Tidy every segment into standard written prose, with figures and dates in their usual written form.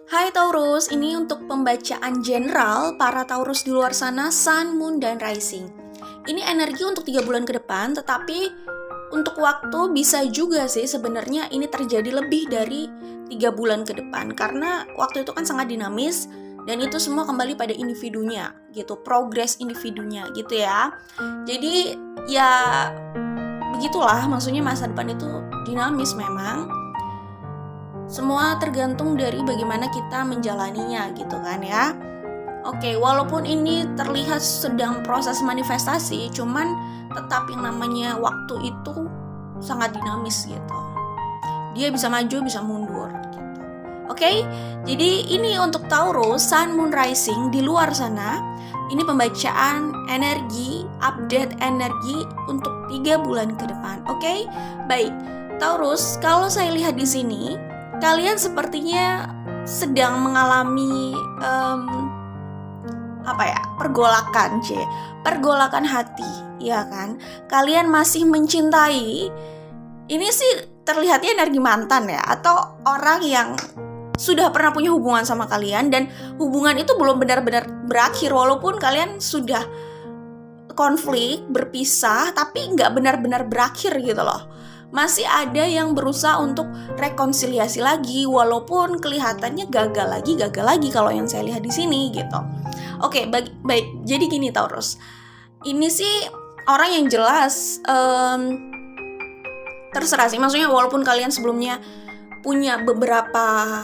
Hai Taurus, ini untuk pembacaan general para Taurus di luar sana, Sun, Moon, dan Rising. Ini energi untuk 3 bulan ke depan, tetapi untuk waktu bisa juga sih sebenarnya ini terjadi lebih dari 3 bulan ke depan. Karena waktu itu kan sangat dinamis, dan itu semua kembali pada individunya gitu, progres individunya gitu ya. Jadi ya begitulah, maksudnya masa depan itu dinamis memang. Semua tergantung dari bagaimana kita menjalaninya gitu kan ya. Oke, walaupun ini terlihat sedang proses manifestasi, cuman tetap yang namanya waktu itu sangat dinamis gitu. Dia bisa maju, bisa mundur gitu. Oke, jadi ini untuk Taurus, Sun, Moon, Rising di luar sana. Ini pembacaan energi, update energi untuk 3 bulan ke depan. Oke, baik. Taurus, kalau saya lihat di sini, kalian sepertinya sedang mengalami pergolakan hati, ya kan? Kalian masih mencintai. Ini sih terlihatnya energi mantan ya, atau orang yang sudah pernah punya hubungan sama kalian dan hubungan itu belum benar-benar berakhir walaupun kalian sudah konflik, berpisah, tapi nggak benar-benar berakhir gitu loh. Masih ada yang berusaha untuk rekonsiliasi lagi walaupun kelihatannya gagal lagi kalau yang saya lihat di sini gitu. Oke, baik. Jadi gini Taurus. Ini sih orang yang jelas terserah sih. Maksudnya walaupun kalian sebelumnya punya beberapa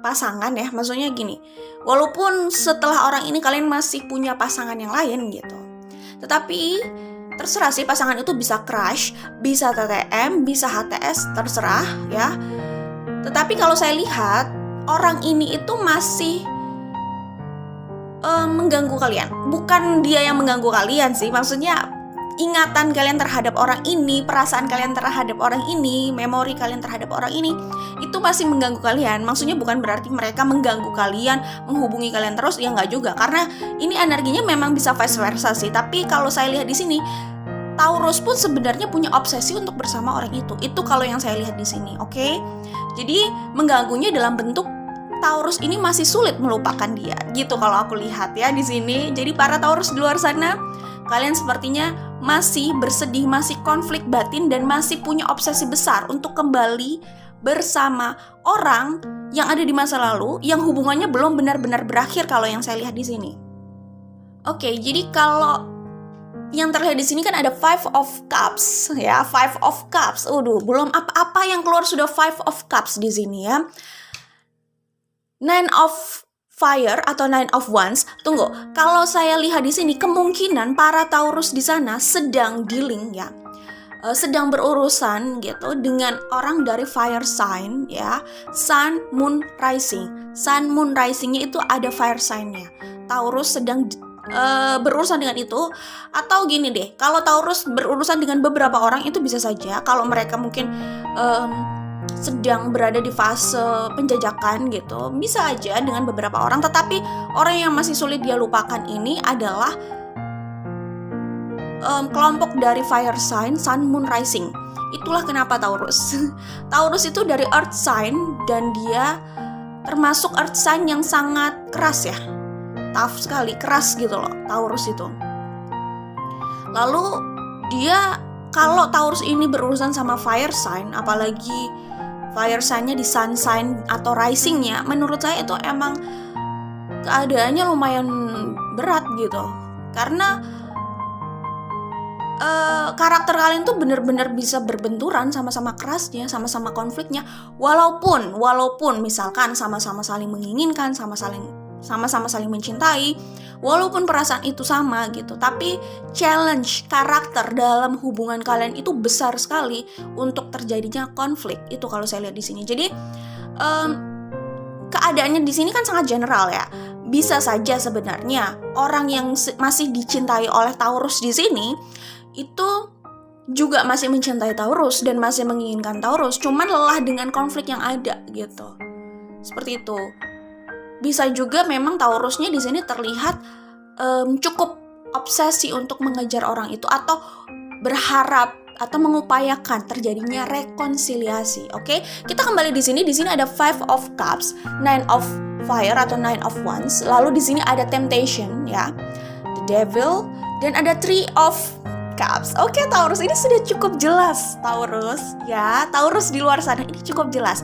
pasangan ya. Maksudnya gini. Walaupun setelah orang ini kalian masih punya pasangan yang lain gitu. Tetapi terserah sih, pasangan itu bisa crush, bisa TTM, bisa HTS, terserah ya. Tetapi kalau saya lihat orang ini itu masih mengganggu kalian. Bukan dia yang mengganggu kalian sih, maksudnya ingatan kalian terhadap orang ini, perasaan kalian terhadap orang ini, memori kalian terhadap orang ini itu masih mengganggu kalian. Maksudnya bukan berarti mereka mengganggu kalian, menghubungi kalian terus, ya nggak juga. Karena ini energinya memang bisa vice versa sih. Tapi kalau saya lihat di sini, Taurus pun sebenarnya punya obsesi untuk bersama orang itu. Itu kalau yang saya lihat di sini, oke? Jadi mengganggunya dalam bentuk Taurus ini masih sulit melupakan dia, gitu kalau aku lihat ya di sini. Jadi para Taurus di luar sana, kalian sepertinya masih bersedih, masih konflik batin dan masih punya obsesi besar untuk kembali bersama orang yang ada di masa lalu yang hubungannya belum benar-benar berakhir kalau yang saya lihat di sini. Oke, jadi kalau yang terlihat di sini kan ada Five of Cups ya, Five of Cups. Belum apa-apa yang keluar sudah Five of Cups di sini ya. Nine of Fire atau Nine of Wands. Tunggu, kalau saya lihat di sini kemungkinan para Taurus di sana sedang dealing ya, sedang berurusan gitu dengan orang dari fire sign ya, Sun, Moon, Rising. Sun, Moon, Risingnya itu ada fire sign-nya. Taurus sedang berurusan dengan itu. Atau gini deh, kalau Taurus berurusan dengan beberapa orang itu bisa saja kalau mereka mungkin sedang berada di fase penjajakan gitu, bisa aja dengan beberapa orang. Tetapi orang yang masih sulit dia lupakan ini adalah kelompok dari fire sign Sun, Moon, Rising. Itulah kenapa Taurus Taurus itu dari earth sign dan dia termasuk earth sign yang sangat keras ya, tough sekali, keras gitu loh Taurus itu. Lalu dia, kalau Taurus ini berurusan sama fire sign, apalagi fire sign-nya di sun sign atau rising-nya, menurut saya itu emang keadaannya lumayan berat gitu. Karena karakter kalian tuh bener-bener bisa berbenturan, sama-sama kerasnya, sama-sama konfliknya. Walaupun misalkan sama-sama saling menginginkan, sama-sama saling mencintai, walaupun perasaan itu sama gitu, tapi challenge karakter dalam hubungan kalian itu besar sekali untuk terjadinya konflik. Itu kalau saya lihat di sini. Jadi keadaannya di sini kan sangat general ya. Bisa saja sebenarnya orang yang masih dicintai oleh Taurus di sini itu juga masih mencintai Taurus dan masih menginginkan Taurus, cuman lelah dengan konflik yang ada gitu. Seperti itu. Bisa juga memang Taurusnya di sini terlihat cukup obsesi untuk mengejar orang itu, atau berharap atau mengupayakan terjadinya rekonsiliasi. Oke, kita kembali di sini. Di sini ada Five of Cups, Nine of Fire atau Nine of Wands. Lalu di sini ada Temptation, ya, The Devil, dan ada Three of Cups. Oke, Taurus, ini sudah cukup jelas, Taurus, ya. Taurus di luar sana ini cukup jelas.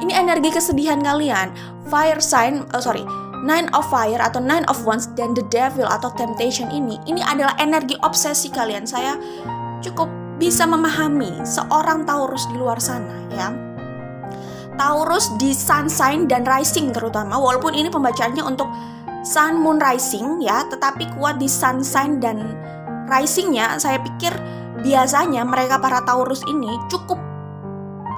Ini energi kesedihan kalian. Fire sign, Nine of Fire atau Nine of Wands dan The Devil atau Temptation ini adalah energi obsesi kalian. Saya cukup bisa memahami seorang Taurus di luar sana, ya. Taurus di Sun sign dan Rising terutama, walaupun ini pembacaannya untuk Sun, Moon, Rising, ya, tetapi kuat di Sun sign dan Risingnya. Saya pikir biasanya mereka para Taurus ini cukup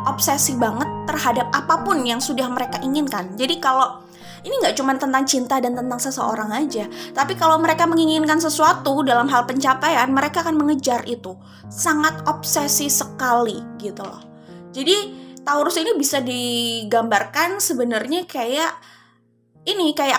obsesi banget terhadap apapun yang sudah mereka inginkan. Jadi kalau ini nggak cuma tentang cinta dan tentang seseorang aja, tapi kalau mereka menginginkan sesuatu dalam hal pencapaian, mereka akan mengejar itu. Sangat obsesi sekali gitu loh. Jadi Taurus ini bisa digambarkan sebenarnya kayak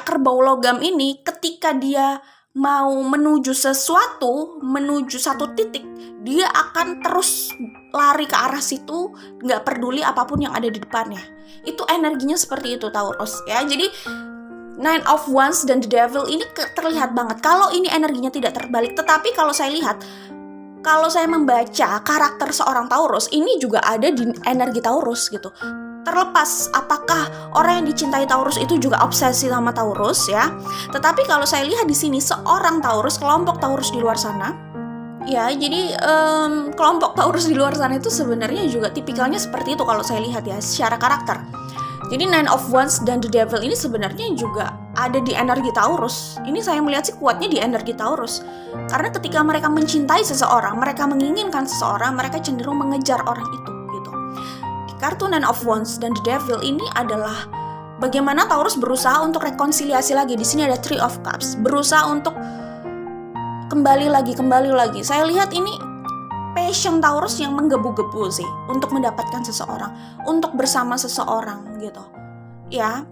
kerbau logam ini, ketika dia mau menuju sesuatu, menuju satu titik, dia akan terus lari ke arah situ, nggak peduli apapun yang ada di depannya. Itu energinya seperti itu Taurus, ya. Jadi Nine of Wands dan The Devil ini terlihat banget kalau ini energinya tidak terbalik. Tetapi kalau saya lihat, kalau saya membaca karakter seorang Taurus, ini juga ada di energi Taurus gitu. Terlepas apakah orang yang dicintai Taurus itu juga obsesi sama Taurus, ya. Tetapi kalau saya lihat di sini seorang Taurus, kelompok Taurus di luar sana, ya, jadi kelompok Taurus di luar sana itu sebenarnya juga tipikalnya seperti itu kalau saya lihat, ya, secara karakter. Jadi Nine of Wands dan The Devil ini sebenarnya juga ada di energi Taurus. Ini saya melihat sih kuatnya di energi Taurus. Karena ketika mereka mencintai seseorang, mereka menginginkan seseorang, mereka cenderung mengejar orang itu gitu. Di kartu Nine of Wands dan The Devil ini adalah bagaimana Taurus berusaha untuk rekonsiliasi lagi. Di sini ada Three of Cups, berusaha untuk kembali lagi. Saya lihat ini passion Taurus yang menggebu-gebu sih untuk mendapatkan seseorang, untuk bersama seseorang gitu, ya.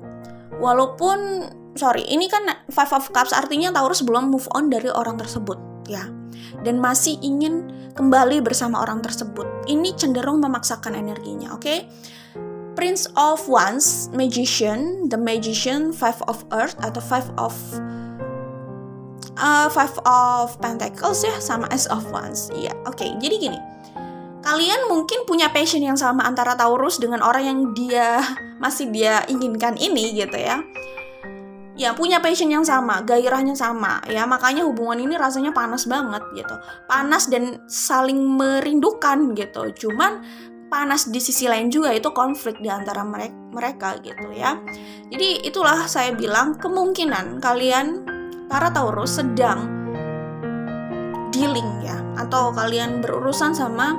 Walaupun ini kan Five of Cups, artinya Taurus belum move on dari orang tersebut, ya, dan masih ingin kembali bersama orang tersebut. Ini cenderung memaksakan energinya, oke? Prince of Wands, Magician, The Magician, Five of Earth atau Five of Pentacles, ya, sama Ace of Wands. Iya, oke. Jadi gini, kalian mungkin punya passion yang sama antara Taurus dengan orang yang masih dia inginkan ini gitu, ya. Ya, punya passion yang sama, gairahnya sama, ya. Makanya hubungan ini rasanya panas banget gitu. Panas dan saling merindukan gitu. Cuman panas di sisi lain juga itu konflik di antara mereka gitu, ya. Jadi itulah saya bilang kemungkinan kalian para Taurus sedang dealing, ya, atau kalian berurusan sama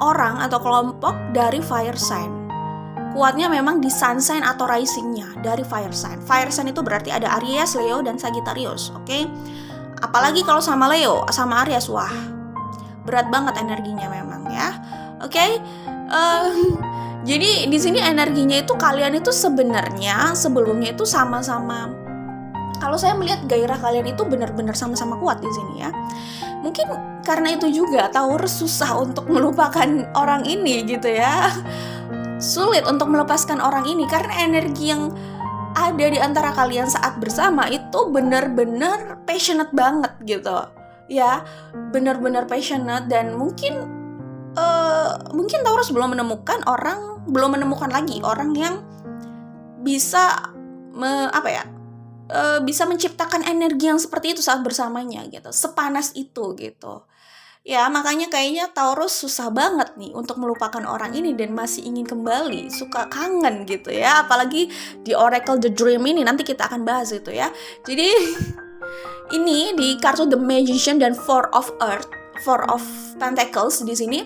orang atau kelompok dari fire sign. Kuatnya memang di sun sign atau risingnya dari fire sign. Fire sign itu berarti ada Aries, Leo, dan Sagittarius, oke? Apalagi kalau sama Leo, sama Aries, wah, berat banget energinya memang, ya. Oke? Jadi di sini energinya itu kalian itu sebenarnya sebelumnya itu sama-sama. Kalau saya melihat gairah kalian itu benar-benar sama-sama kuat di sini, ya. Mungkin karena itu juga Taurus susah untuk melupakan orang ini gitu, ya. Sulit untuk melepaskan orang ini karena energi yang ada di antara kalian saat bersama itu benar-benar passionate banget gitu, ya. Benar-benar passionate dan mungkin Taurus belum menemukan lagi orang yang bisa bisa menciptakan energi yang seperti itu saat bersamanya gitu, sepanas itu gitu, ya. Makanya kayaknya Taurus susah banget nih untuk melupakan orang ini dan masih ingin kembali, suka kangen gitu, ya. Apalagi di Oracle The Dream ini, nanti kita akan bahas itu, ya. Jadi ini di kartu The Magician dan Four of Pentacles di sini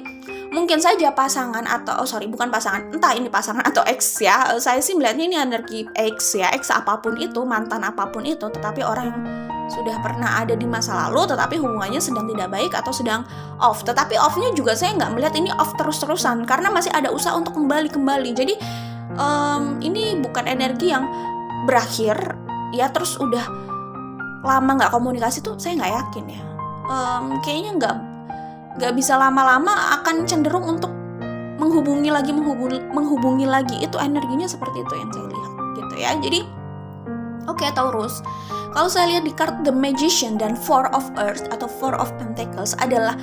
mungkin saja pasangan atau bukan pasangan, entah ini pasangan atau ex, ya. Saya sih melihatnya ini energi ex, ya, ex apapun itu, mantan apapun itu, tetapi orang yang sudah pernah ada di masa lalu tetapi hubungannya sedang tidak baik atau sedang off. Tetapi off-nya juga saya nggak melihat ini off terus-terusan karena masih ada usaha untuk kembali. Jadi ini bukan energi yang berakhir, ya, terus udah lama nggak komunikasi tuh, saya nggak yakin, ya. Kayaknya nggak bisa lama-lama akan cenderung untuk menghubungi lagi. Itu energinya seperti itu yang saya lihat gitu ya. Jadi oke, Taurus, kalau saya lihat di kartu The Magician dan Four of Earth atau Four of Pentacles adalah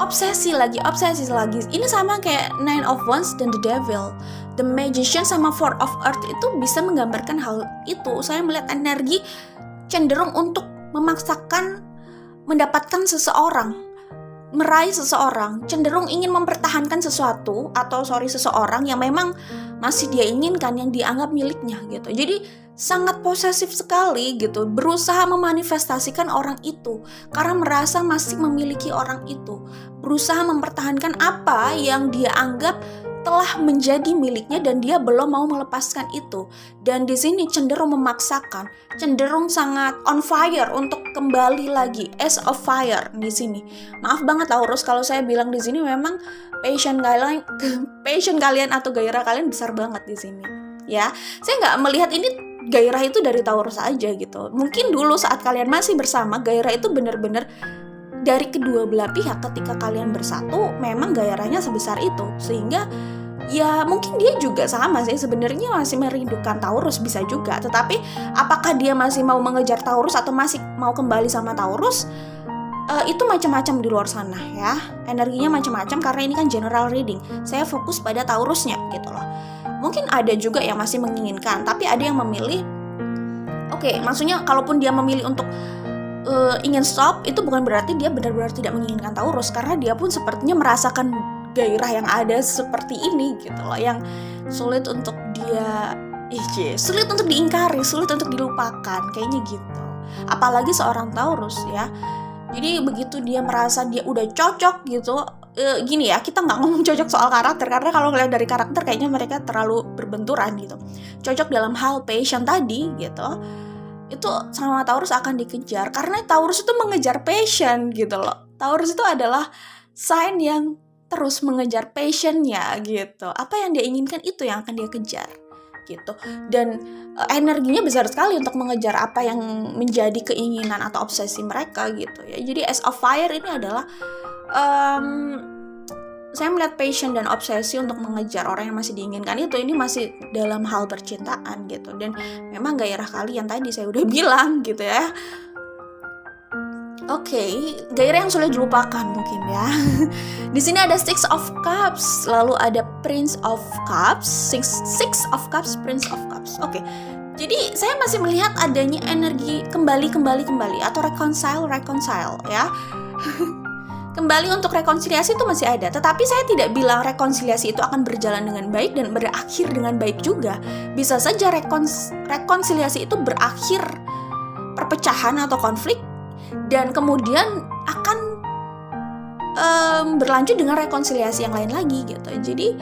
obsesi lagi. Ini sama kayak Nine of Wands dan The Devil. The Magician sama Four of Earth itu bisa menggambarkan hal itu. Saya melihat energi cenderung untuk memaksakan mendapatkan seseorang, meraih seseorang, cenderung ingin mempertahankan seseorang yang memang masih dia inginkan, yang dianggap miliknya gitu. Jadi sangat posesif sekali gitu, berusaha memanifestasikan orang itu karena merasa masih memiliki orang itu, berusaha mempertahankan apa yang dia anggap telah menjadi miliknya dan dia belum mau melepaskan itu. Dan di sini cenderung memaksakan, cenderung sangat on fire untuk kembali lagi, as of fire di sini. Maaf banget Taurus kalau saya bilang di sini memang passion kalian atau gairah kalian besar banget di sini. Ya, saya nggak melihat ini gairah itu dari Taurus aja gitu. Mungkin dulu saat kalian masih bersama, gairah itu benar-benar dari kedua belah pihak. Ketika kalian bersatu, memang gairahnya sebesar itu. Sehingga ya mungkin dia juga sama sih, sebenarnya masih merindukan Taurus, bisa juga. Tetapi apakah dia masih mau mengejar Taurus atau masih mau kembali sama Taurus? Itu macam-macam di luar sana ya. Energinya macam-macam karena ini kan general reading. Saya fokus pada Taurusnya gitu loh. Mungkin ada juga yang masih menginginkan, tapi ada yang memilih. Oke, maksudnya kalaupun dia memilih untuk ingin stop, itu bukan berarti dia benar-benar tidak menginginkan Taurus, karena dia pun sepertinya merasakan gairah yang ada seperti ini gitu loh, yang sulit untuk dia sulit untuk diingkari, sulit untuk dilupakan, kayaknya gitu. Apalagi seorang Taurus ya. Jadi begitu dia merasa dia udah cocok gitu, gini ya, kita nggak ngomong cocok soal karakter, karena kalau ngeliat dari karakter kayaknya mereka terlalu berbenturan gitu. Cocok dalam hal passion tadi gitu, itu sama Taurus akan dikejar, karena Taurus itu mengejar passion gitu loh. Taurus itu adalah sign yang terus mengejar passionnya gitu. Apa yang dia inginkan itu yang akan dia kejar gitu. Dan energinya besar sekali untuk mengejar apa yang menjadi keinginan atau obsesi mereka gitu ya. Jadi as of fire ini adalah saya melihat passion dan obsesi untuk mengejar orang yang masih diinginkan itu, ini masih dalam hal percintaan gitu. Dan memang gairah kalian tadi saya udah bilang gitu ya. Oke, gairah yang sulit dilupakan mungkin ya. Di sini ada Six of Cups, lalu ada Prince of Cups, Six of Cups, Prince of Cups. Oke. Jadi saya masih melihat adanya energi kembali atau reconcile ya. Kembali untuk rekonsiliasi itu masih ada, tetapi saya tidak bilang rekonsiliasi itu akan berjalan dengan baik dan berakhir dengan baik juga. Bisa saja rekonsiliasi itu berakhir perpecahan atau konflik dan kemudian akan berlanjut dengan rekonsiliasi yang lain lagi gitu. Jadi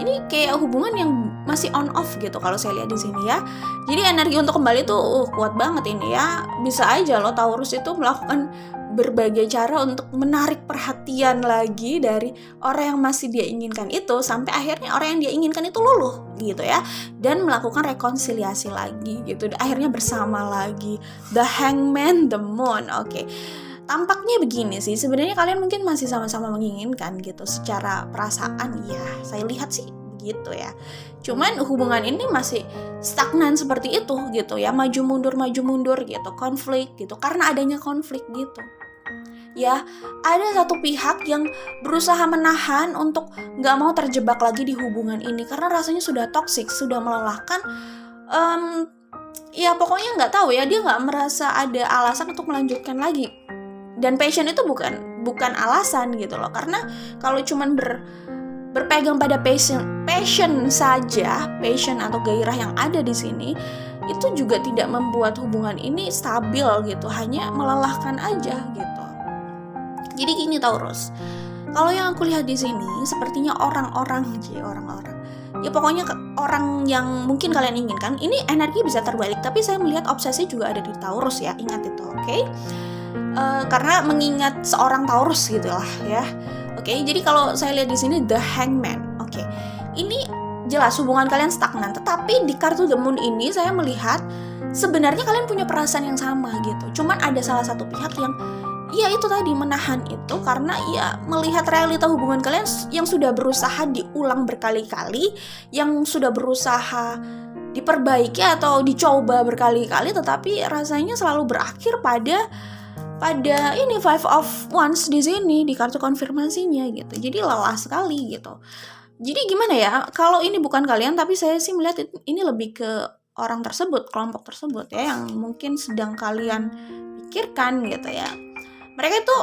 ini kayak hubungan yang masih on off gitu kalau saya lihat di sini ya. Jadi energi untuk kembali tuh kuat banget ini ya. Bisa aja loh Taurus itu melakukan berbagai cara untuk menarik perhatian lagi dari orang yang masih dia inginkan itu, sampai akhirnya orang yang dia inginkan itu luluh gitu ya, dan melakukan rekonsiliasi lagi gitu, akhirnya bersama lagi. The Hangman, the Moon. Oke. Tampaknya begini sih, sebenarnya kalian mungkin masih sama-sama menginginkan gitu secara perasaan ya, saya lihat sih begitu ya. Cuman hubungan ini masih stagnan seperti itu gitu ya, maju mundur gitu, konflik gitu, karena adanya konflik gitu. Ya, ada satu pihak yang berusaha menahan untuk nggak mau terjebak lagi di hubungan ini karena rasanya sudah toksik, sudah melelahkan. Ya pokoknya nggak tahu ya, dia nggak merasa ada alasan untuk melanjutkan lagi. Dan passion itu bukan alasan gitu loh, karena kalau cuman berpegang pada passion saja, passion atau gairah yang ada di sini, itu juga tidak membuat hubungan ini stabil gitu, hanya melelahkan aja gitu. Jadi gini Taurus, kalau yang aku lihat di sini sepertinya orang-orang, ya pokoknya orang yang mungkin kalian inginkan, ini energi bisa terbalik, tapi saya melihat obsesi juga ada di Taurus ya, ingat itu, oke? Karena mengingat seorang Taurus gitu lah ya. Oke, jadi kalau saya lihat di sini The Hangman. Oke. Ini jelas hubungan kalian stagnan, tetapi di kartu The Moon ini saya melihat sebenarnya kalian punya perasaan yang sama gitu. Cuman ada salah satu pihak ya itu tadi, menahan itu karena ya melihat realita hubungan kalian yang sudah berusaha diulang berkali-kali, yang sudah berusaha diperbaiki atau dicoba berkali-kali, tetapi rasanya selalu berakhir pada ini Five of Wands di sini di kartu konfirmasinya gitu. Jadi lelah sekali gitu. Jadi gimana ya, kalau ini bukan kalian, tapi saya sih melihat ini lebih ke orang tersebut, kelompok tersebut ya, yang mungkin sedang kalian pikirkan gitu ya. Mereka itu,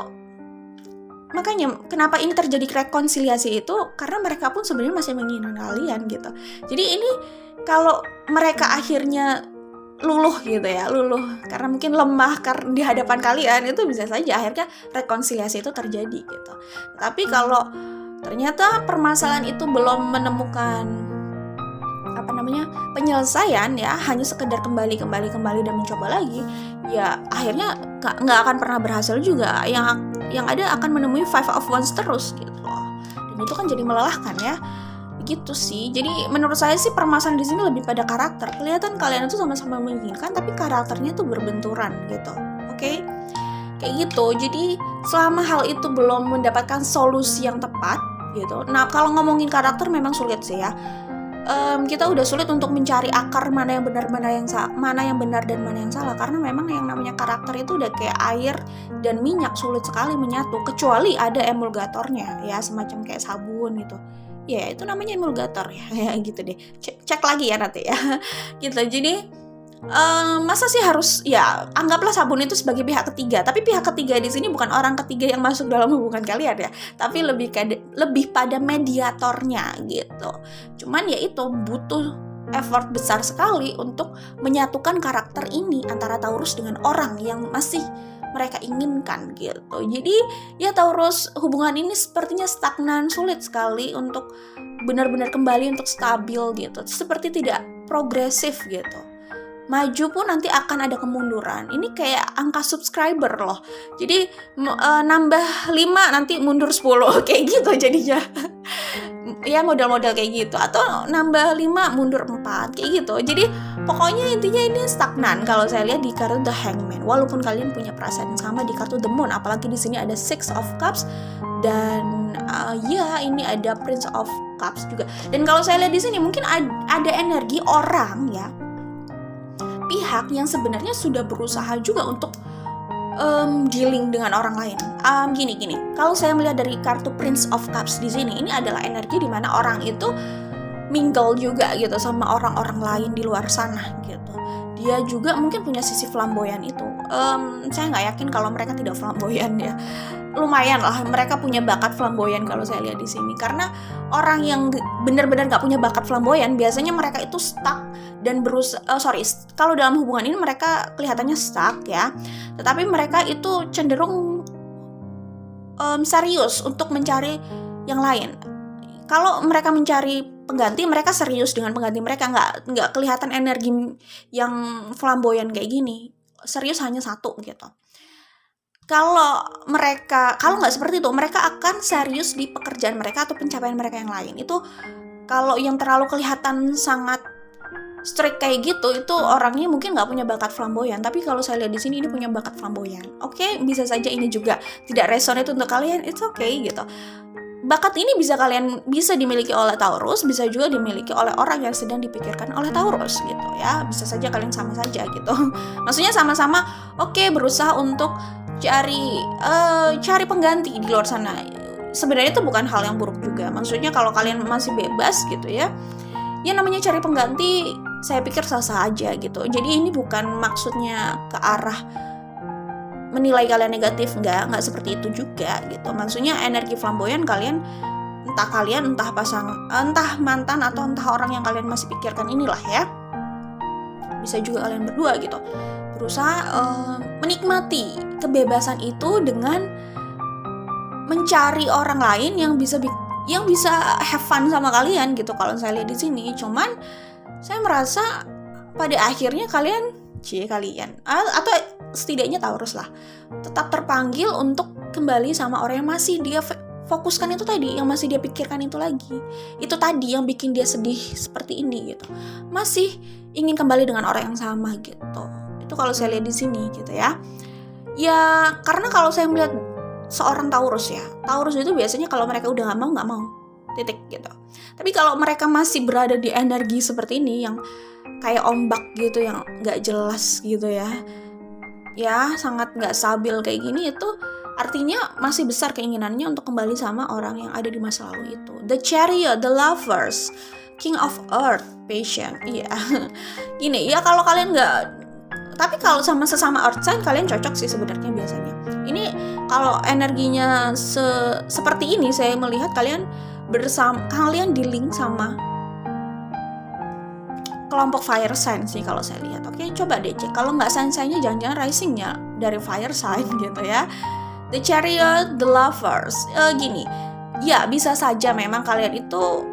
makanya kenapa ini terjadi rekonsiliasi itu, karena mereka pun sebenarnya masih menginginkan kalian gitu. Jadi ini kalau mereka akhirnya luluh gitu ya, luluh karena mungkin lemah karena di hadapan kalian, itu bisa saja akhirnya rekonsiliasi itu terjadi gitu. Tapi kalau ternyata permasalahan itu belum menemukan penyelesaian ya, hanya sekedar kembali dan mencoba lagi, ya akhirnya nggak akan pernah berhasil juga. Yang ada akan menemui Five of Wands terus gitu loh, dan itu kan jadi melelahkan ya. Gitu sih. Jadi menurut saya sih permasalahan di sini lebih pada karakter. Kelihatan kalian itu sama-sama menginginkan, tapi karakternya tuh berbenturan gitu. Oke? Kayak gitu. Jadi selama hal itu belum mendapatkan solusi yang tepat gitu. Nah, kalau ngomongin karakter memang sulit sih ya. Kita udah sulit untuk mencari akar mana yang benar dan mana yang salah, karena memang yang namanya karakter itu udah kayak air dan minyak, sulit sekali menyatu kecuali ada emulgatornya ya, semacam kayak sabun gitu. Ya itu namanya emulgator ya, gitu deh. Cek lagi ya nanti ya. Gitu. Jadi masa sih harus, ya anggaplah sabun itu sebagai pihak ketiga, tapi pihak ketiga di sini bukan orang ketiga yang masuk dalam hubungan kalian ya, tapi lebih pada mediatornya gitu. Cuman ya itu butuh effort besar sekali untuk menyatukan karakter ini antara Taurus dengan orang yang masih mereka inginkan gitu. Jadi ya Taurus, hubungan ini sepertinya stagnan, sulit sekali untuk benar-benar kembali untuk stabil gitu, seperti tidak progresif gitu. Maju pun nanti akan ada kemunduran. Ini kayak angka subscriber loh. Jadi nambah 5 nanti mundur 10 kayak gitu jadinya. Ya modal-modal kayak gitu, atau nambah 5 mundur 4 kayak gitu. Jadi pokoknya intinya ini stagnan kalau saya lihat di kartu The Hangman. Walaupun kalian punya perasaan yang sama di kartu The Moon, apalagi di sini ada Six of Cups dan ya ini ada Prince of Cups juga. Dan kalau saya lihat di sini mungkin ada energi orang ya, pihak yang sebenarnya sudah berusaha juga untuk dealing dengan orang lain. Gini. Kalau saya melihat dari kartu Prince of Cups di sini, ini adalah energi di mana orang itu mingle juga gitu sama orang-orang lain di luar sana gitu. Dia juga mungkin punya sisi flamboyan itu. Saya nggak yakin kalau mereka tidak flamboyan ya. Lumayan lah, mereka punya bakat flamboyan kalau saya lihat di sini. Karena orang yang benar-benar nggak punya bakat flamboyan, biasanya mereka itu stuck dan kalau dalam hubungan ini mereka kelihatannya stuck ya. Tetapi mereka itu cenderung serius untuk mencari yang lain. Kalau mereka mencari pengganti, mereka serius dengan pengganti mereka, nggak kelihatan energi yang flamboyan kayak gini. Serius hanya satu gitu. Kalau nggak seperti itu, mereka akan serius di pekerjaan mereka atau pencapaian mereka yang lain. Itu kalau yang terlalu kelihatan sangat strict kayak gitu, itu orangnya mungkin nggak punya bakat flamboyan. Tapi kalau saya lihat di sini ini punya bakat flamboyan. Oke, bisa saja ini juga tidak resonate untuk kalian, it's okay gitu. Bakat ini bisa dimiliki oleh Taurus, bisa juga dimiliki oleh orang yang sedang dipikirkan oleh Taurus gitu ya. Bisa saja kalian sama saja gitu. Maksudnya sama-sama berusaha untuk cari pengganti di luar sana. Sebenarnya itu bukan hal yang buruk juga. Maksudnya kalau kalian masih bebas gitu ya, namanya cari pengganti, saya pikir sah-sah aja gitu. Jadi ini bukan maksudnya ke arah menilai kalian negatif, nggak seperti itu juga gitu. Maksudnya energi flamboyan kalian, entah mantan atau entah orang yang kalian masih pikirkan inilah ya. Bisa juga kalian berdua gitu berusaha menikmati kebebasan itu dengan mencari orang lain yang bisa have fun sama kalian gitu. Kalau saya lihat di sini, cuman saya merasa pada akhirnya kalian atau setidaknya Taurus lah tetap terpanggil untuk kembali sama orang yang masih dia fokuskan itu tadi, yang masih dia pikirkan itu lagi. Itu tadi yang bikin dia sedih seperti ini gitu. Masih ingin kembali dengan orang yang sama gitu. Itu kalau saya lihat di sini gitu ya. Ya karena kalau saya melihat seorang Taurus ya, Taurus itu biasanya kalau mereka udah nggak mau, titik gitu. Tapi kalau mereka masih berada di energi seperti ini yang kayak ombak gitu, yang nggak jelas gitu ya sangat nggak stabil kayak gini, itu artinya masih besar keinginannya untuk kembali sama orang yang ada di masa lalu itu. The Chariot, the Lovers, King of Earth, Patient. Iya. Gini ya, kalau kalian nggak, tapi kalau sama sesama earth sign kalian cocok sih sebenarnya biasanya. Ini kalau energinya seperti ini, saya melihat kalian di link sama kelompok fire sign sih kalau saya lihat. Oke, coba deh cek. Kalau nggak sign-signnya, jangan-jangan risingnya dari fire sign gitu ya. The Chariot, the Lovers. Gini, ya bisa saja memang kalian itu,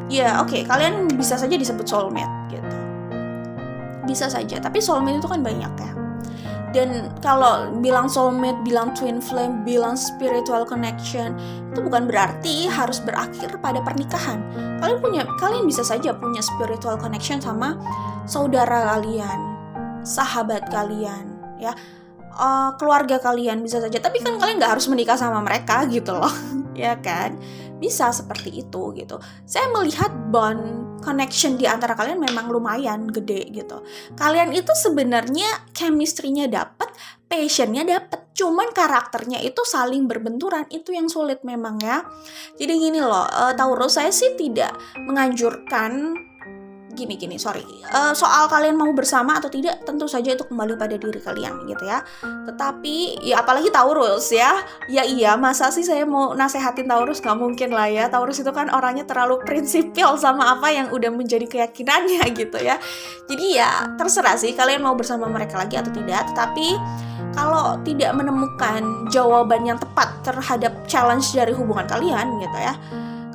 ya oke, kalian bisa saja disebut soulmate gitu. Bisa saja, tapi soulmate itu kan banyak ya. Dan kalau bilang soulmate, bilang twin flame, bilang spiritual connection, itu bukan berarti harus berakhir pada pernikahan. Kalian bisa saja punya spiritual connection sama saudara kalian, sahabat kalian, ya, keluarga kalian bisa saja. Tapi kan kalian nggak harus menikah sama mereka gitu loh, ya kan? Bisa seperti itu gitu. Saya melihat bond connection di antara kalian memang lumayan gede gitu. Kalian itu sebenarnya chemistry-nya dapat, passion-nya dapat, cuman karakternya itu saling berbenturan, itu yang sulit memang ya. Jadi gini loh, Taurus, saya sih tidak menganjurkan soal kalian mau bersama atau tidak, tentu saja itu kembali pada diri kalian gitu ya. Tetapi ya apalagi Taurus ya iya, masa sih saya mau nasehatin Taurus? Gak mungkin lah ya. Taurus itu kan orangnya terlalu prinsipil sama apa yang udah menjadi keyakinannya gitu ya. Jadi ya terserah sih kalian mau bersama mereka lagi atau tidak. Tetapi kalau tidak menemukan jawaban yang tepat terhadap challenge dari hubungan kalian gitu ya,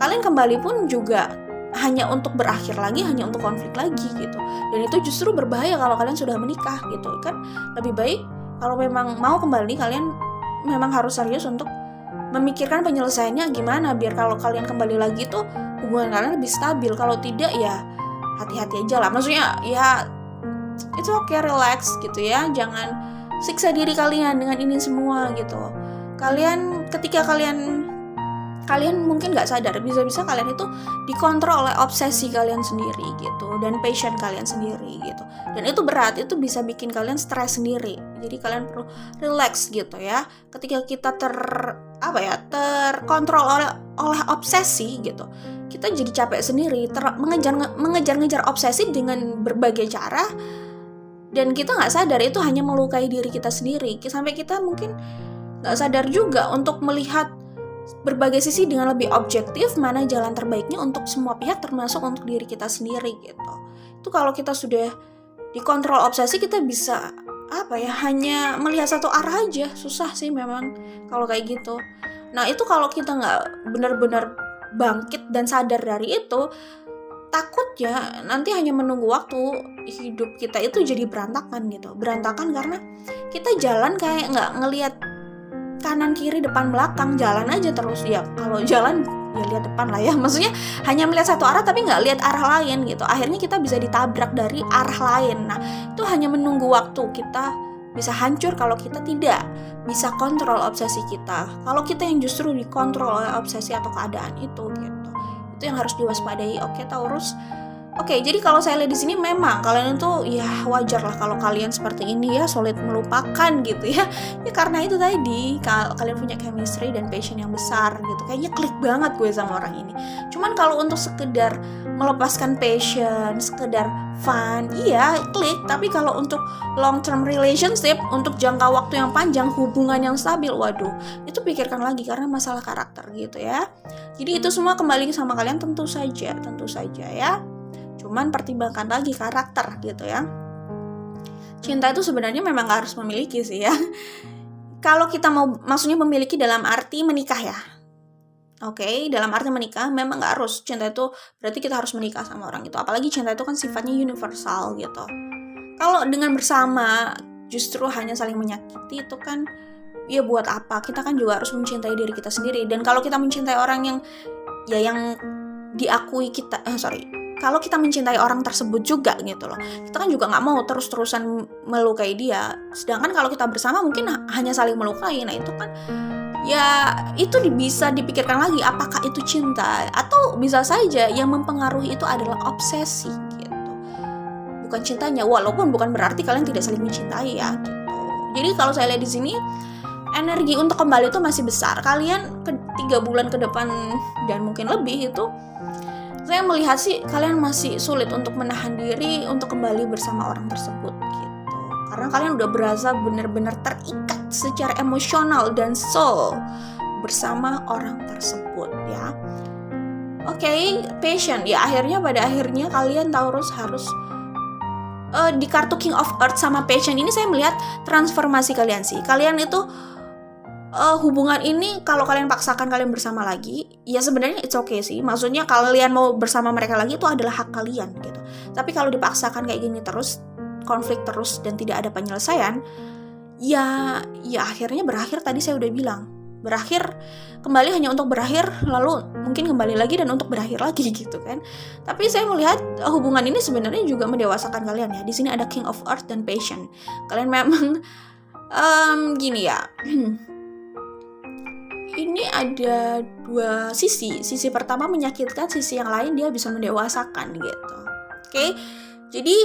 kalian kembali pun juga hanya untuk berakhir lagi, hanya untuk konflik lagi gitu. Dan itu justru berbahaya kalau kalian sudah menikah gitu kan. Lebih baik kalau memang mau kembali, kalian memang harus serius untuk memikirkan penyelesaiannya gimana, biar kalau kalian kembali lagi tuh hubungan kalian lebih stabil. Kalau tidak ya hati-hati aja lah. Maksudnya ya it's okay, relax gitu ya. Jangan siksa diri kalian dengan ini semua gitu. Ketika kalian mungkin nggak sadar, bisa-bisa kalian itu dikontrol oleh obsesi kalian sendiri gitu, dan passion kalian sendiri gitu, dan itu berat, itu bisa bikin kalian stres sendiri. Jadi kalian perlu relax gitu ya. Ketika kita terkontrol oleh obsesi gitu, kita jadi capek sendiri, mengejar obsesi dengan berbagai cara, dan kita nggak sadar itu hanya melukai diri kita sendiri, sampai kita mungkin nggak sadar juga untuk melihat berbagai sisi dengan lebih objektif, mana jalan terbaiknya untuk semua pihak, termasuk untuk diri kita sendiri gitu. Itu kalau kita sudah dikontrol obsesi, kita bisa hanya melihat satu arah aja. Susah sih memang kalau kayak gitu. Nah itu kalau kita nggak benar-benar bangkit dan sadar dari itu, takutnya nanti hanya menunggu waktu hidup kita itu jadi berantakan gitu. Berantakan karena kita jalan kayak nggak ngelihat kanan kiri depan belakang, jalan aja terus ya. Kalau jalan ya lihat depan lah ya, maksudnya hanya melihat satu arah tapi nggak lihat arah lain gitu. Akhirnya kita bisa ditabrak dari arah lain. Nah itu hanya menunggu waktu. Kita bisa hancur kalau kita tidak bisa kontrol obsesi kita, kalau kita yang justru dikontrol oleh obsesi atau keadaan itu gitu. Itu yang harus diwaspadai. Oke Taurus. Oke, jadi kalau saya lihat di sini memang kalian itu ya wajar lah kalau kalian seperti ini ya, sulit melupakan gitu ya. Ya karena itu tadi kalian punya chemistry dan passion yang besar gitu. Kayaknya klik banget gue sama orang ini. Cuman kalau untuk sekedar melepaskan passion, sekedar fun, iya klik. Tapi kalau untuk long term relationship, untuk jangka waktu yang panjang, hubungan yang stabil, waduh, itu pikirkan lagi karena masalah karakter gitu ya. Jadi itu semua kembali sama kalian tentu saja ya. Cuman pertimbangkan lagi karakter gitu ya. Cinta itu sebenarnya memang gak harus memiliki sih ya. Kalau kita mau, maksudnya memiliki dalam arti menikah ya. Oke, dalam arti menikah memang gak harus. Cinta itu berarti kita harus menikah sama orang itu. Apalagi cinta itu kan sifatnya universal gitu. Kalau dengan bersama justru hanya saling menyakiti, itu kan ya buat apa? Kita kan juga harus mencintai diri kita sendiri. Dan kalau kita mencintai orang yang diakui kita, kalau kita mencintai orang tersebut juga gitu loh, kita kan juga nggak mau terus-terusan melukai dia. Sedangkan kalau kita bersama mungkin hanya saling melukai. Nah itu kan ya itu bisa dipikirkan lagi, apakah itu cinta, atau bisa saja yang mempengaruhi itu adalah obsesi gitu, bukan cintanya. Walaupun bukan berarti kalian tidak saling mencintai ya gitu. Jadi kalau saya lihat di sini, energi untuk kembali itu masih besar. Kalian 3 bulan ke depan dan mungkin lebih itu, saya melihat sih kalian masih sulit untuk menahan diri untuk kembali bersama orang tersebut gitu. Karena kalian udah berasa benar-benar terikat secara emosional dan soul bersama orang tersebut ya. Oke, passion ya, pada akhirnya kalian Taurus harus di kartu King of Earth sama passion ini saya melihat transformasi kalian sih. Kalian itu hubungan ini kalau kalian paksakan kalian bersama lagi, ya sebenarnya it's okay sih. Maksudnya kalian mau bersama mereka lagi itu adalah hak kalian gitu. Tapi kalau dipaksakan kayak gini terus, konflik terus dan tidak ada penyelesaian, ya akhirnya berakhir. Tadi saya udah bilang, berakhir kembali hanya untuk berakhir, lalu mungkin kembali lagi dan untuk berakhir lagi gitu kan. Tapi saya melihat hubungan ini sebenarnya juga mendewasakan kalian ya. Di sini ada King of Earth dan Passion. Kalian memang gini ya. Ini ada 2 sisi. Sisi pertama menyakitkan, sisi yang lain dia bisa mendewasakan gitu. Oke. Jadi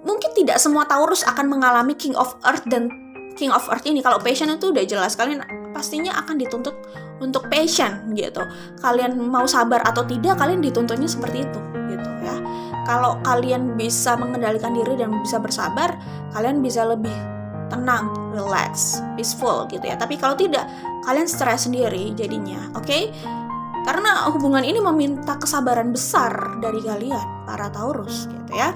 mungkin tidak semua Taurus akan mengalami King of Earth dan King of Earth ini. Kalau Passion itu udah jelas, kalian pastinya akan dituntut untuk passion gitu. Kalian mau sabar atau tidak, kalian dituntutnya seperti itu gitu ya. Kalau kalian bisa mengendalikan diri dan bisa bersabar, kalian bisa lebih tenang, relax, peaceful gitu ya. Tapi kalau tidak, kalian stres sendiri jadinya, oke? Karena hubungan ini meminta kesabaran besar dari kalian, para Taurus gitu ya.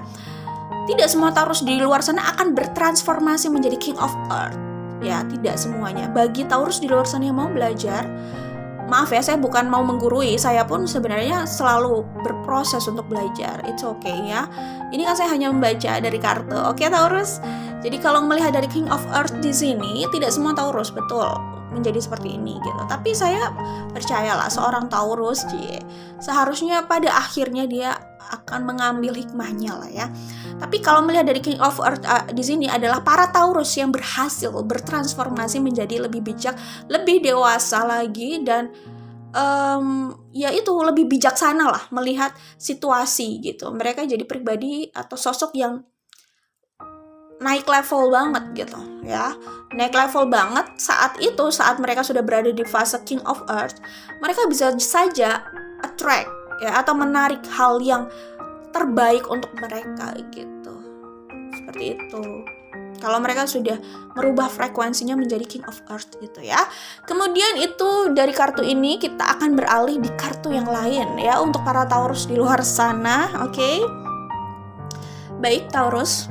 Tidak semua Taurus di luar sana akan bertransformasi menjadi King of Earth. Ya, tidak semuanya. Bagi Taurus di luar sana yang mau belajar, maaf ya, saya bukan mau menggurui, saya pun sebenarnya selalu berproses untuk belajar. It's okay ya. Ini kan saya hanya membaca dari kartu. Oke, Taurus. Jadi kalau melihat dari King of Earth di sini, tidak semua Taurus betul menjadi seperti ini gitu. Tapi saya percayalah seorang Taurus seharusnya pada akhirnya dia akan mengambil hikmahnya lah ya. Tapi kalau melihat dari King of Earth di sini adalah para Taurus yang berhasil bertransformasi menjadi lebih bijak, lebih dewasa lagi, dan ya itu lebih bijaksana lah melihat situasi gitu. Mereka jadi pribadi atau sosok yang naik level banget gitu ya. Naik level banget saat mereka sudah berada di fase King of Earth, mereka bisa saja attract ya, atau menarik hal yang terbaik untuk mereka gitu. Seperti itu. Kalau mereka sudah merubah frekuensinya menjadi King of Earth gitu ya. Kemudian itu dari kartu ini kita akan beralih di kartu yang lain ya untuk para Taurus di luar sana, oke? Baik Taurus.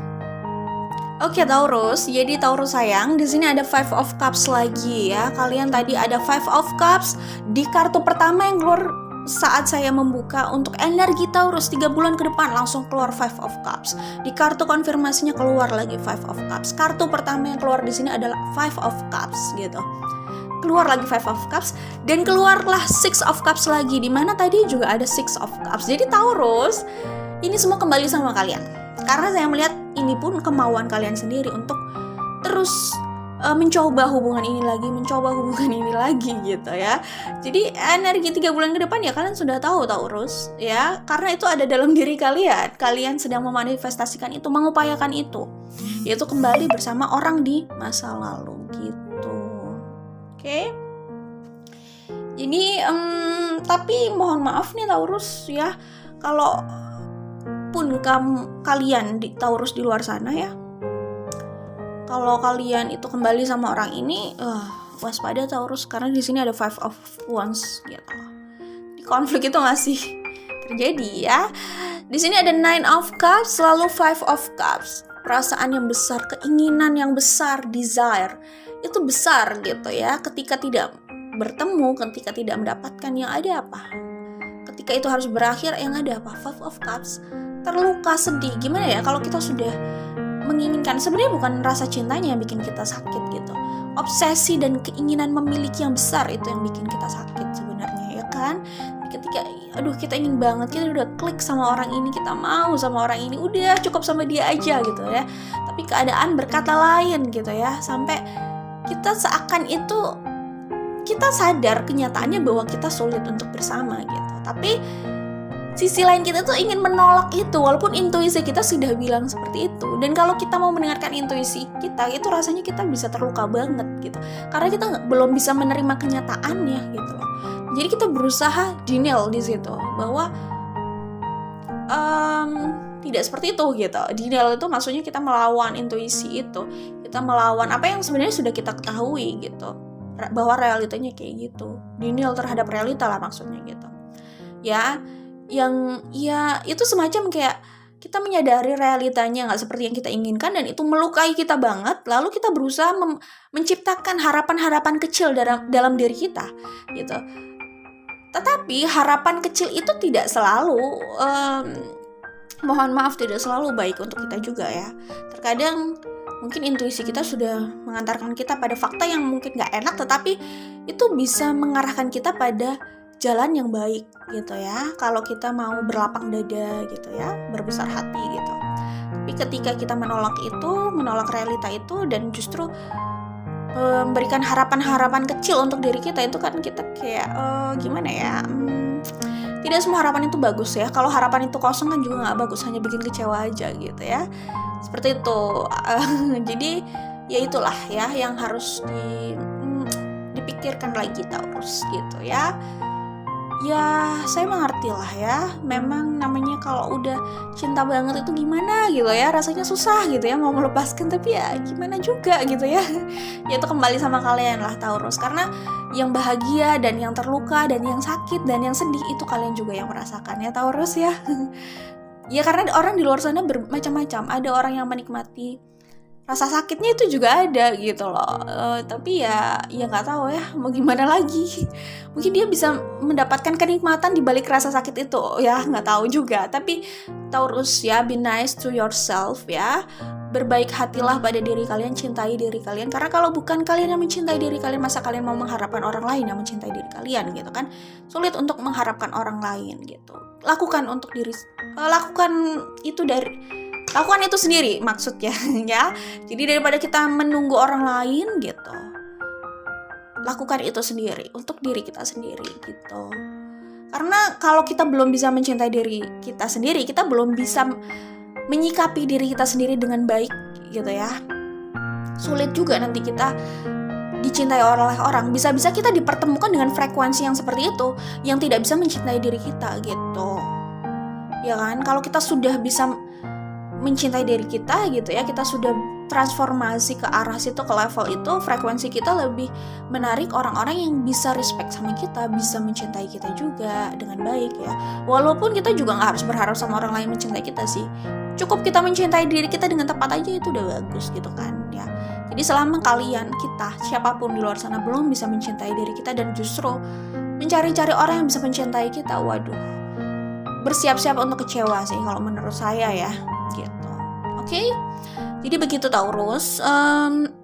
Oke Taurus, jadi Taurus sayang, di sini ada Five of Cups lagi ya. Kalian tadi ada Five of Cups di kartu pertama yang keluar saat saya membuka untuk energi Taurus 3 bulan ke depan, langsung keluar Five of Cups. Di kartu konfirmasinya keluar lagi Five of Cups. Kartu pertama yang keluar di sini adalah Five of Cups gitu. Keluar lagi Five of Cups dan keluarlah Six of Cups lagi, di mana tadi juga ada Six of Cups. Jadi Taurus, ini semua kembali sama kalian. Karena saya melihat ini pun kemauan kalian sendiri untuk terus mencoba hubungan ini lagi gitu ya. Jadi energi 3 bulan ke depan ya kalian sudah tahu Taurus ya, karena itu ada dalam diri kalian. Kalian sedang memanifestasikan itu, mengupayakan itu, yaitu kembali bersama orang di masa lalu gitu. Oke. Jadi tapi mohon maaf nih Taurus ya, kalau pun kalian di Taurus di luar sana ya, kalau kalian itu kembali sama orang ini, waspada Taurus, karena di sini ada Five of Wands gitu. Di konflik itu masih terjadi ya. Di sini ada Nine of Cups, lalu Five of Cups. Perasaan yang besar, keinginan yang besar, desire itu besar gitu ya. Ketika tidak bertemu, ketika tidak mendapatkan, yang ada apa? Ketika itu harus berakhir, yang ada apa? Five of Cups. Terluka, sedih. Gimana ya kalau kita sudah menginginkan, sebenarnya bukan rasa cintanya yang bikin kita sakit gitu. Obsesi dan keinginan memiliki yang besar itu yang bikin kita sakit sebenarnya ya kan. Ketika aduh kita ingin banget, kita udah klik sama orang ini, kita mau sama orang ini, udah cukup sama dia aja gitu ya. Tapi keadaan berkata lain gitu ya, sampai kita seakan itu kita sadar kenyataannya bahwa kita sulit untuk bersama gitu. Tapi sisi lain kita tuh ingin menolak itu, walaupun intuisi kita sudah bilang seperti itu. Dan kalau kita mau mendengarkan intuisi kita, itu rasanya kita bisa terluka banget gitu, karena kita belum bisa menerima kenyataannya gitu loh. Jadi kita berusaha denial di situ bahwa tidak seperti itu gitu. Denial itu maksudnya kita melawan intuisi itu, kita melawan apa yang sebenarnya sudah kita ketahui gitu, bahwa realitanya kayak gitu. Denial terhadap realita lah maksudnya gitu ya. Yang ya itu semacam kayak kita menyadari realitanya nggak seperti yang kita inginkan, dan itu melukai kita banget. Lalu kita berusaha menciptakan harapan-harapan kecil dalam diri kita gitu. Tetapi harapan kecil itu tidak selalu mohon maaf, tidak selalu baik untuk kita juga ya. Terkadang mungkin intuisi kita sudah mengantarkan kita pada fakta yang mungkin nggak enak, tetapi itu bisa mengarahkan kita pada jalan yang baik gitu ya, kalau kita mau berlapang dada gitu ya, berbesar hati gitu. Tapi ketika kita menolak realita itu, dan justru memberikan harapan-harapan kecil untuk diri kita, itu kan kita kayak gimana ya, tidak semua harapan itu bagus ya. Kalau harapan itu kosong kan juga nggak bagus, hanya bikin kecewa aja gitu ya, seperti itu. Jadi ya itulah ya yang harus dipikirkan lagi Taurus gitu ya. Ya saya mengerti lah ya, memang namanya kalau udah cinta banget itu gimana gitu ya, rasanya susah gitu ya mau melepaskan, tapi ya gimana juga gitu ya. Ya itu kembali sama kalian lah Taurus, karena yang bahagia dan yang terluka dan yang sakit dan yang sedih itu kalian juga yang merasakan ya Taurus ya. Ya karena orang di luar sana bermacam-macam, ada orang yang menikmati rasa sakitnya itu juga ada gitu loh. Tapi ya nggak tahu ya mau gimana lagi. Mungkin dia bisa mendapatkan kenikmatan di balik rasa sakit itu ya, nggak tahu juga. Tapi Taurus ya, be nice to yourself ya, berbaik hatilah pada diri kalian, cintai diri kalian. Karena kalau bukan kalian yang mencintai diri kalian, masa kalian mau mengharapkan orang lain yang mencintai diri kalian gitu kan. Sulit untuk mengharapkan orang lain gitu. Lakukan itu sendiri maksudnya ya. Jadi daripada kita menunggu orang lain gitu, lakukan itu sendiri untuk diri kita sendiri gitu. Karena kalau kita belum bisa mencintai diri kita sendiri, kita belum bisa menyikapi diri kita sendiri dengan baik gitu ya. Sulit juga nanti kita dicintai oleh orang. Bisa-bisa kita dipertemukan dengan frekuensi yang seperti itu, yang tidak bisa mencintai diri kita gitu. Ya kan? Kalau kita sudah bisa mencintai diri kita gitu ya, kita sudah transformasi ke arah situ, ke level itu, frekuensi kita lebih menarik orang-orang yang bisa respect sama kita, bisa mencintai kita juga dengan baik ya. Walaupun kita juga gak harus berharap sama orang lain mencintai kita sih, cukup kita mencintai diri kita dengan tepat aja itu udah bagus gitu kan ya. Jadi selama kita siapapun di luar sana belum bisa mencintai diri kita dan justru mencari-cari orang yang bisa mencintai kita, waduh, bersiap-siap untuk kecewa sih kalau menurut saya ya gitu. Oke? Jadi begitu Taurus.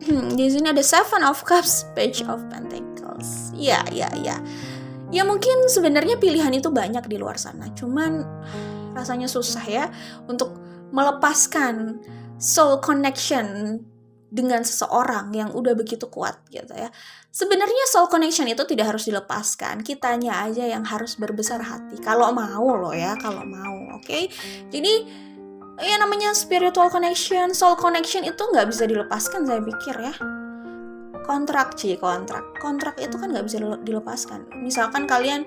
Di sini ada Seven of Cups, Page of Pentacles. Ya. Ya mungkin sebenarnya pilihan itu banyak di luar sana, cuman rasanya susah ya untuk melepaskan soul connection dengan seseorang yang udah begitu kuat gitu ya. Sebenarnya soul connection itu tidak harus dilepaskan, kitanya aja yang harus berbesar hati kalau mau loh ya, kalau mau. Oke? Jadi ya namanya spiritual connection, soul connection itu nggak bisa dilepaskan saya pikir ya. Kontrak itu kan nggak bisa dilepaskan. Misalkan kalian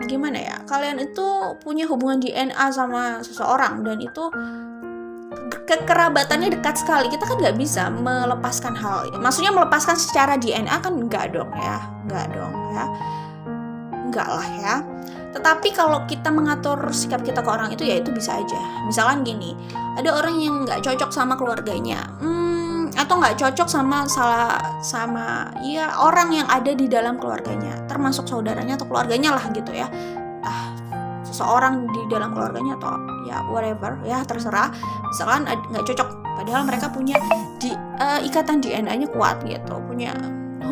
gimana ya, kalian itu punya hubungan DNA sama seseorang dan itu kekerabatannya dekat sekali, kita kan nggak bisa melepaskan maksudnya melepaskan secara DNA kan enggak dong ya, enggak lah ya. Tetapi kalau kita mengatur sikap kita ke orang itu ya itu bisa aja. Misalkan gini, ada orang yang nggak cocok sama keluarganya, atau nggak cocok sama ya orang yang ada di dalam keluarganya, termasuk saudaranya atau keluarganya lah gitu ya. Seseorang di dalam keluarganya atau ya whatever ya, terserah. Misalkan nggak cocok, padahal mereka punya ikatan DNA-nya kuat gitu, punya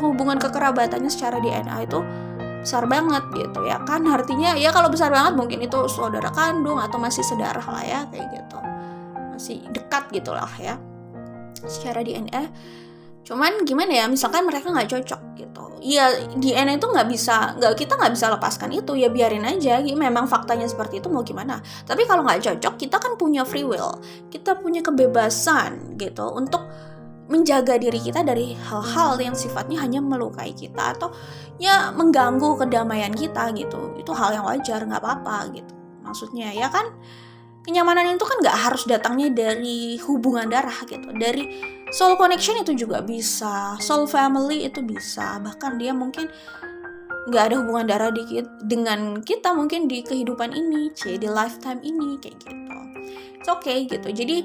hubungan kekerabatannya secara DNA itu besar banget gitu ya kan, artinya ya kalau besar banget mungkin itu saudara kandung atau masih sedarah lah ya, kayak gitu, masih dekat gitulah ya secara DNA. Cuman gimana ya, misalkan mereka nggak cocok gitu, ya DNA itu kita nggak bisa lepaskan itu, ya biarin aja, memang faktanya seperti itu, mau gimana. Tapi kalau nggak cocok, kita kan punya free will, kita punya kebebasan gitu untuk menjaga diri kita dari hal-hal yang sifatnya hanya melukai kita atau ya mengganggu kedamaian kita gitu. Itu hal yang wajar, nggak apa-apa gitu. Maksudnya ya kan, kenyamanan itu kan nggak harus datangnya dari hubungan darah gitu, dari soul connection itu juga bisa, soul family itu bisa, bahkan dia mungkin nggak ada hubungan darah dengan kita mungkin di kehidupan ini, di lifetime ini, kayak gitu. It's okay gitu. Jadi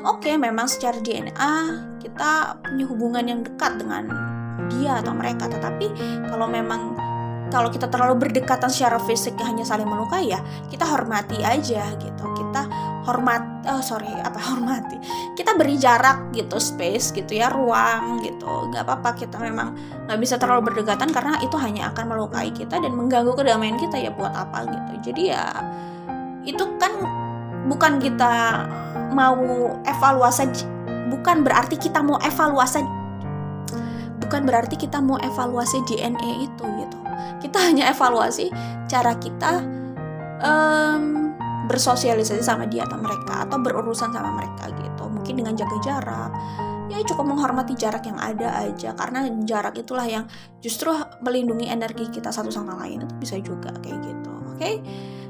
oke, memang secara DNA kita punya hubungan yang dekat dengan dia atau mereka, tetapi kalau kita terlalu berdekatan secara fisik hanya saling melukai, ya kita hormati aja gitu. Kita kita beri jarak gitu, space gitu ya, ruang gitu. Nggak apa-apa, kita memang nggak bisa terlalu berdekatan karena itu hanya akan melukai kita dan mengganggu kedamaian kita, ya buat apa gitu. Jadi ya itu kan bukan kita mau evaluasi, bukan berarti kita mau evaluasi DNA itu gitu. Kita hanya evaluasi cara kita bersosialisasi sama dia atau mereka, atau berurusan sama mereka gitu. Mungkin dengan jaga jarak, ya cukup menghormati jarak yang ada aja, karena jarak itulah yang justru melindungi energi kita satu sama lain. Itu bisa juga kayak gitu. Oke?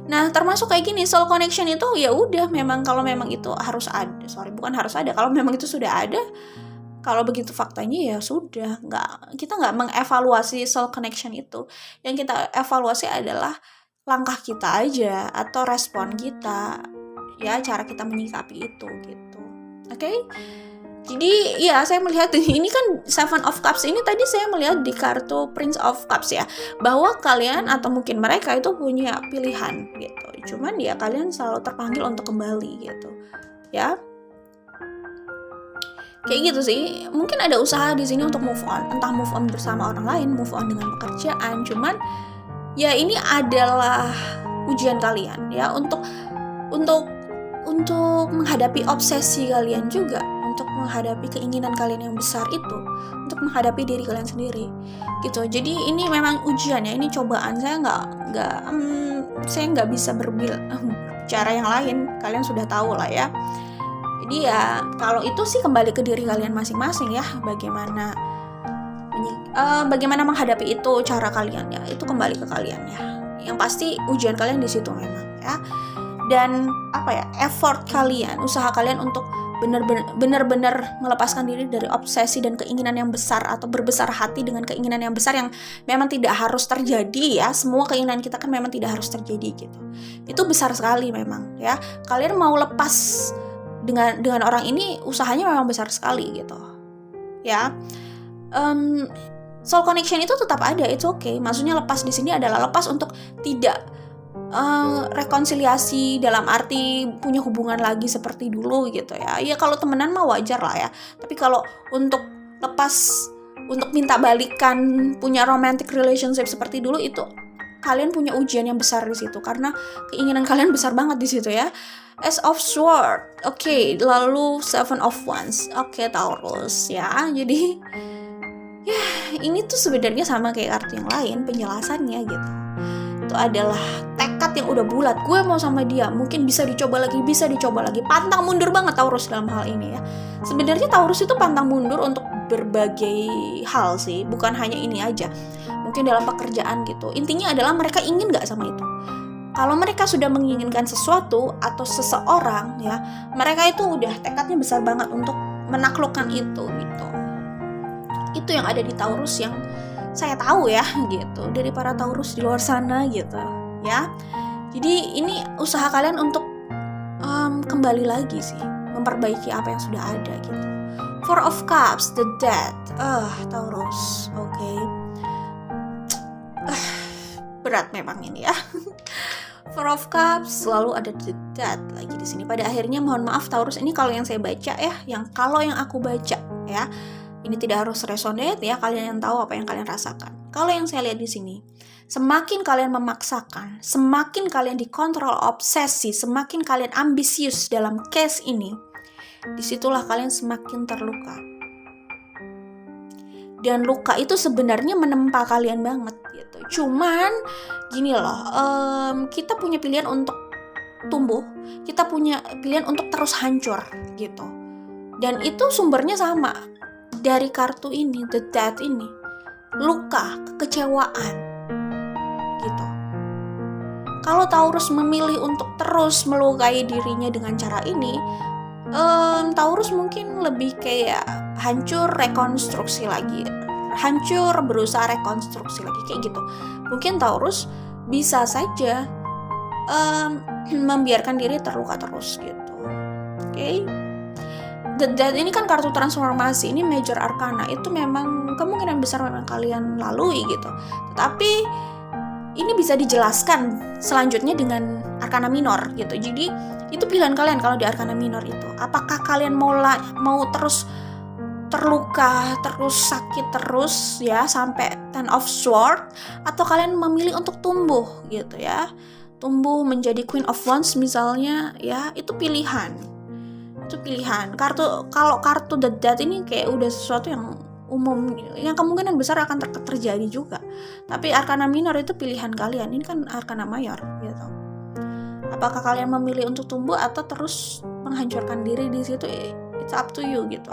Nah, termasuk kayak gini, soul connection itu ya udah, memang kalau memang itu kalau memang itu sudah ada, kalau begitu faktanya ya sudah, kita nggak mengevaluasi soul connection itu. Yang kita evaluasi adalah langkah kita aja atau respon kita, ya cara kita menyikapi itu gitu. Oke? Jadi ya saya melihat ini kan Seven of Cups ini, tadi saya melihat di kartu Prince of Cups ya, bahwa kalian atau mungkin mereka itu punya pilihan gitu. Cuman ya kalian selalu terpanggil untuk kembali gitu. Ya. Kayak gitu sih. Mungkin ada usaha di sini untuk move on, entah move on bersama orang lain, move on dengan pekerjaan. Cuman ya ini adalah ujian kalian ya untuk menghadapi obsesi kalian juga, untuk menghadapi keinginan kalian yang besar itu, untuk menghadapi diri kalian sendiri gitu. Jadi ini memang ujian ya, ini cobaan. Saya nggak bisa berbicara yang lain, kalian sudah tahu lah ya. Jadi ya kalau itu sih kembali ke diri kalian masing-masing ya, bagaimana menghadapi itu, cara kalian ya, itu kembali ke kalian ya. Yang pasti ujian kalian di situ memang ya. Dan effort kalian, usaha kalian untuk benar-benar melepaskan diri dari obsesi dan keinginan yang besar, atau berbesar hati dengan keinginan yang besar yang memang tidak harus terjadi ya. Semua keinginan kita kan memang tidak harus terjadi gitu. Itu besar sekali memang ya. Kalian mau lepas dengan orang ini, usahanya memang besar sekali gitu ya. Soul connection itu tetap ada, it's okay. Maksudnya lepas di sini adalah lepas untuk tidak rekonsiliasi dalam arti punya hubungan lagi seperti dulu gitu ya. Ya kalau temenan mah wajar lah ya. Tapi kalau untuk lepas, untuk minta balikan, punya romantic relationship seperti dulu, itu kalian punya ujian yang besar di situ, karena keinginan kalian besar banget di situ ya. Ace of Swords, oke. Lalu Seven of Wands, oke, Taurus ya. Jadi ya ini tuh sebenarnya sama kayak kartu yang lain penjelasannya gitu. Itu adalah tekad yang udah bulat, gue mau sama dia, mungkin bisa dicoba lagi, pantang mundur banget Taurus dalam hal ini ya. Sebenarnya Taurus itu pantang mundur untuk berbagai hal sih, bukan hanya ini aja, mungkin dalam pekerjaan gitu. Intinya adalah mereka ingin gak sama itu. Kalau mereka sudah menginginkan sesuatu atau seseorang ya, mereka itu udah tekadnya besar banget untuk menaklukkan itu gitu. Itu yang ada di Taurus yang saya tahu ya gitu, dari para Taurus di luar sana gitu ya. Jadi ini usaha kalian untuk kembali lagi sih, memperbaiki apa yang sudah ada gitu. Four of Cups, the Death, Taurus, oke. Berat memang ini ya. Four of Cups, selalu ada the Death lagi di sini. Pada akhirnya mohon maaf Taurus, ini kalau yang saya baca ya, kalau yang aku baca ya, Ini tidak harus resonate ya, kalian yang tahu apa yang kalian rasakan. Kalau yang saya lihat di sini, semakin kalian memaksakan, semakin kalian dikontrol obsesi, semakin kalian ambisius dalam case ini, disitulah kalian semakin terluka. Dan luka itu sebenarnya menempa kalian banget gitu. Cuman gini loh, kita punya pilihan untuk tumbuh, kita punya pilihan untuk terus hancur gitu. Dan itu sumbernya sama dari kartu ini, the death ini, luka, kekecewaan gitu. Kalau Taurus memilih untuk terus melukai dirinya dengan cara ini, Taurus mungkin lebih kayak hancur rekonstruksi lagi, hancur berusaha rekonstruksi lagi kayak gitu. Mungkin Taurus bisa saja membiarkan diri terluka terus gitu. Oke. The Death ini kan kartu transformasi, ini major arcana, itu memang kemungkinan besar memang kalian lalui gitu. Tetapi ini bisa dijelaskan selanjutnya dengan arcana minor gitu. Jadi itu pilihan kalian kalau di arcana minor itu. Apakah kalian mau terus terluka, terus sakit terus ya sampai Ten of Swords, atau kalian memilih untuk tumbuh gitu ya. Tumbuh menjadi Queen of Wands misalnya ya, itu pilihan. Itu pilihan. Kalau kartu The Death ini kayak udah sesuatu yang umum, yang kemungkinan besar akan terjadi juga. Tapi arcana minor itu pilihan kalian. Ini kan arcana mayor gitu. Apakah kalian memilih untuk tumbuh atau terus menghancurkan diri di situ? It's up to you gitu.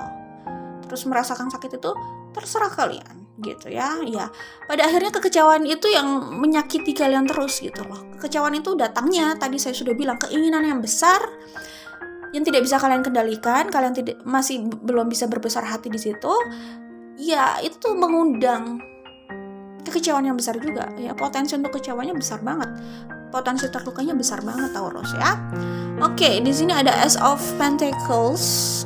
Terus merasakan sakit itu terserah kalian gitu ya. Ya, pada akhirnya kekecewaan itu yang menyakiti kalian terus gitu loh. Kekecewaan itu datangnya tadi saya sudah bilang, keinginan yang besar yang tidak bisa kalian kendalikan, kalian masih belum bisa berbesar hati di situ. Ya, itu mengundang kekecewaan yang besar juga. Ya, potensi untuk kecewanya besar banget. Potensi terlukanya besar banget Taurus ya. Oke, di sini ada Ace of Pentacles.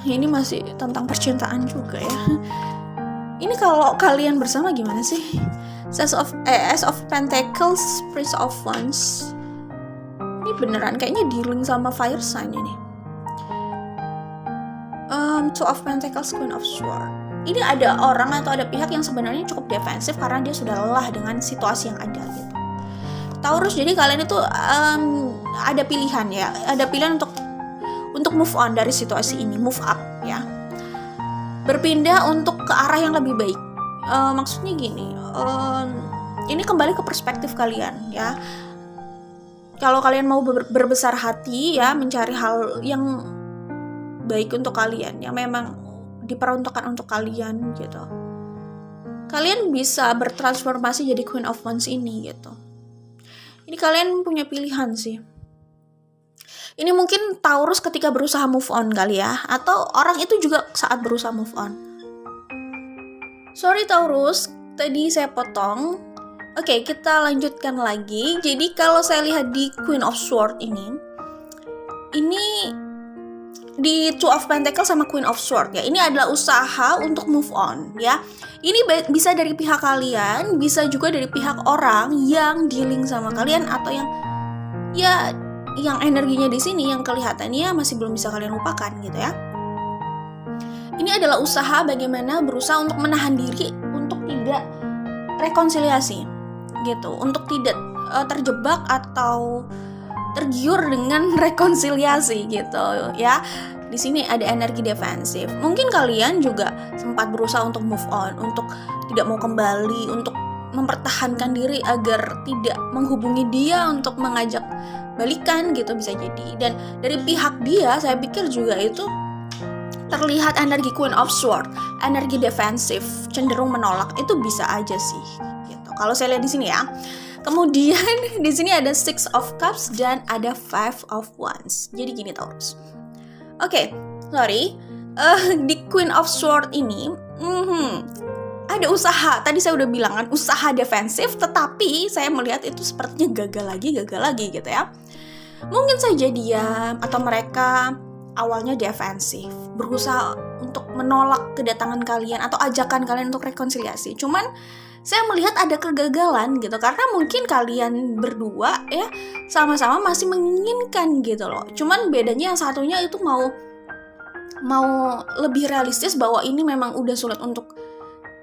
Ini masih tentang percintaan juga ya. Ini kalau kalian bersama gimana sih? Ace of Pentacles, Prince of Wands. Ini beneran kayaknya dealing sama fire sign ini. Two of Pentacles, Queen of Swords. Ini ada orang atau ada pihak yang sebenarnya cukup defensif karena dia sudah lelah dengan situasi yang ada gitu. Taurus, jadi kalian itu ada pilihan ya, ada pilihan untuk move on dari situasi ini, move up ya, berpindah untuk ke arah yang lebih baik. Maksudnya gini, ini kembali ke perspektif kalian ya. Kalau kalian mau berbesar hati ya, mencari hal yang baik untuk kalian, yang memang diperuntukkan untuk kalian gitu, kalian bisa bertransformasi jadi Queen of Wands ini gitu. Ini kalian punya pilihan sih. Ini mungkin Taurus ketika berusaha move on kali ya, atau orang itu juga saat berusaha move on. Sorry Taurus, tadi saya potong. Oke, kita lanjutkan lagi. Jadi kalau saya lihat di Queen of Swords ini di Two of Pentacles sama Queen of Swords ya, ini adalah usaha untuk move on ya. Ini bisa dari pihak kalian, bisa juga dari pihak orang yang dealing sama kalian, atau yang energinya di sini yang kelihatannya masih belum bisa kalian lupakan gitu ya. Ini adalah usaha bagaimana berusaha untuk menahan diri untuk tidak rekonsiliasi gitu, untuk tidak terjebak atau tergiur dengan rekonsiliasi gitu ya. Di sini ada energi defensif. Mungkin kalian juga sempat berusaha untuk move on, untuk tidak mau kembali, untuk mempertahankan diri agar tidak menghubungi dia untuk mengajak balikan gitu, bisa jadi. Dan dari pihak dia saya pikir juga itu terlihat energi Queen of Swords, energi defensif, cenderung menolak. Itu bisa aja sih gitu. Kalau saya lihat di sini ya. Kemudian di sini ada Six of Cups dan ada Five of Wands. Jadi gini Taurus. Oke, sorry. Di Queen of Swords ini ada usaha. Tadi saya udah bilang kan, usaha defensif, tetapi saya melihat itu sepertinya gagal lagi gitu ya. Mungkin saja dia atau mereka awalnya defensif, berusaha untuk menolak kedatangan kalian atau ajakan kalian untuk rekonsiliasi. Cuman saya melihat ada kegagalan gitu, karena mungkin kalian berdua ya sama-sama masih menginginkan gitu loh. Cuman bedanya yang satunya itu mau mau lebih realistis bahwa ini memang udah sulit untuk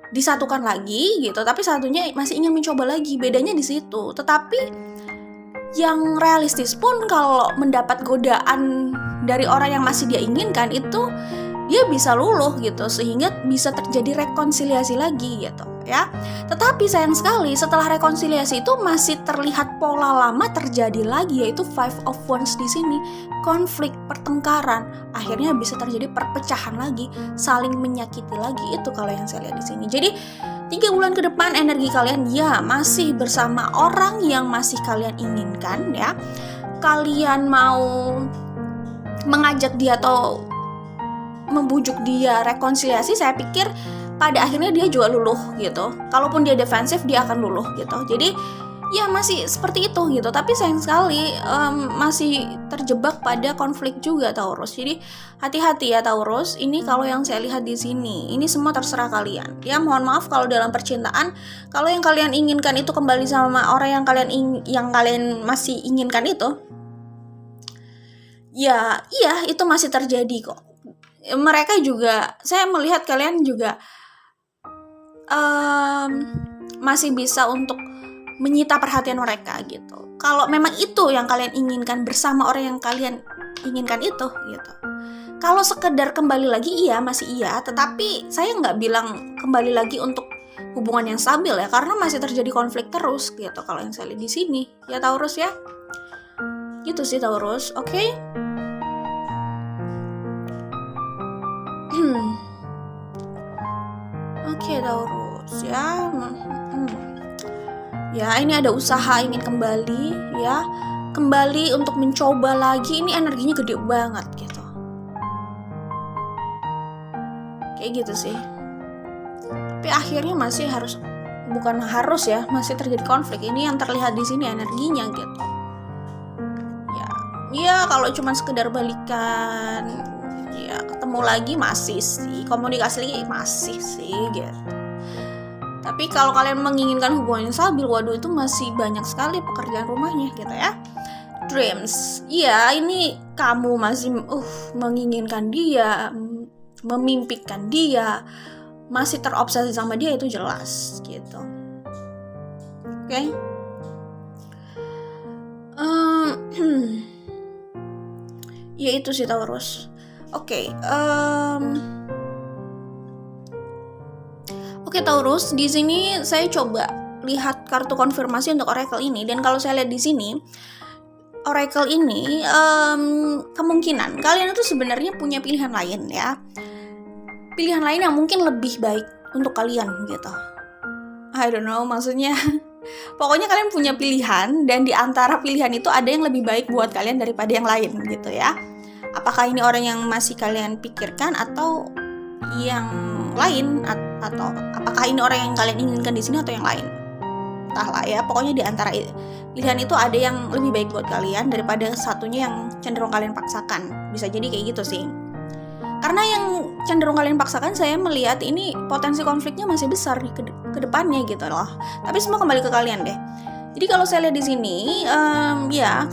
disatukan lagi gitu, tapi satunya masih ingin mencoba lagi, bedanya di situ. Tetapi yang realistis pun kalau mendapat godaan dari orang yang masih dia inginkan itu dia bisa luluh gitu, sehingga bisa terjadi rekonsiliasi lagi gitu ya. Tetapi sayang sekali setelah rekonsiliasi itu masih terlihat pola lama terjadi lagi, yaitu Five of Wands di sini, konflik, pertengkaran, akhirnya bisa terjadi perpecahan lagi, saling menyakiti lagi. Itu kalau yang saya lihat di sini. Jadi 3 bulan ke depan energi kalian ya masih bersama orang yang masih kalian inginkan ya. Kalian mau mengajak dia atau membujuk dia rekonsiliasi, saya pikir pada akhirnya dia juga luluh gitu. Kalaupun dia defensif, dia akan luluh gitu. Jadi ya masih seperti itu gitu. Tapi sayang sekali masih terjebak pada konflik juga Taurus. Jadi hati-hati ya Taurus. Ini kalau yang saya lihat di sini, ini semua terserah kalian. Ya mohon maaf kalau dalam percintaan, kalau yang kalian inginkan itu kembali sama orang yang kalian masih inginkan itu, ya iya itu masih terjadi kok. Mereka juga, saya melihat kalian juga masih bisa untuk menyita perhatian mereka gitu. Kalau memang itu yang kalian inginkan bersama orang yang kalian inginkan itu gitu. Kalau sekedar kembali lagi iya masih iya, tetapi saya nggak bilang kembali lagi untuk hubungan yang stabil ya, karena masih terjadi konflik terus gitu. Kalau yang saya lihat di sini ya Taurus ya, gitu sih Taurus. Oke. Oke Taurus ya. Ya ini ada usaha ingin kembali ya, kembali untuk mencoba lagi. Ini energinya gede banget gitu, kayak gitu sih. Tapi akhirnya masih masih terjadi konflik. Ini yang terlihat di sini energinya gitu. Ya kalau cuma sekedar balikan, ya ketemu lagi masih sih, komunikasi lagi masih sih gitu. Tapi kalau kalian menginginkan hubungan yang stabil, waduh itu masih banyak sekali pekerjaan rumahnya gitu ya. Dreams, iya ini kamu masih menginginkan dia, memimpikan dia, masih terobsesi sama dia, itu jelas gitu. Oke. Ya itu sih Taurus. Oke, Taurus, di sini saya coba lihat kartu konfirmasi untuk oracle ini, dan kalau saya lihat di sini oracle ini kemungkinan kalian itu sebenarnya punya pilihan lain ya. Pilihan lain yang mungkin lebih baik untuk kalian gitu. I don't know, maksudnya pokoknya kalian punya pilihan, dan di antara pilihan itu ada yang lebih baik buat kalian daripada yang lain gitu ya. Apakah ini orang yang masih kalian pikirkan atau yang lain, atau apakah ini orang yang kalian inginkan di sini atau yang lain? Entahlah ya, pokoknya di antara pilihan itu ada yang lebih baik buat kalian daripada satunya yang cenderung kalian paksakan. Bisa jadi kayak gitu sih. Karena yang cenderung kalian paksakan, saya melihat ini potensi konfliknya masih besar ke depannya gitu loh. Tapi semua kembali ke kalian deh. Jadi kalau saya lihat di sini, ya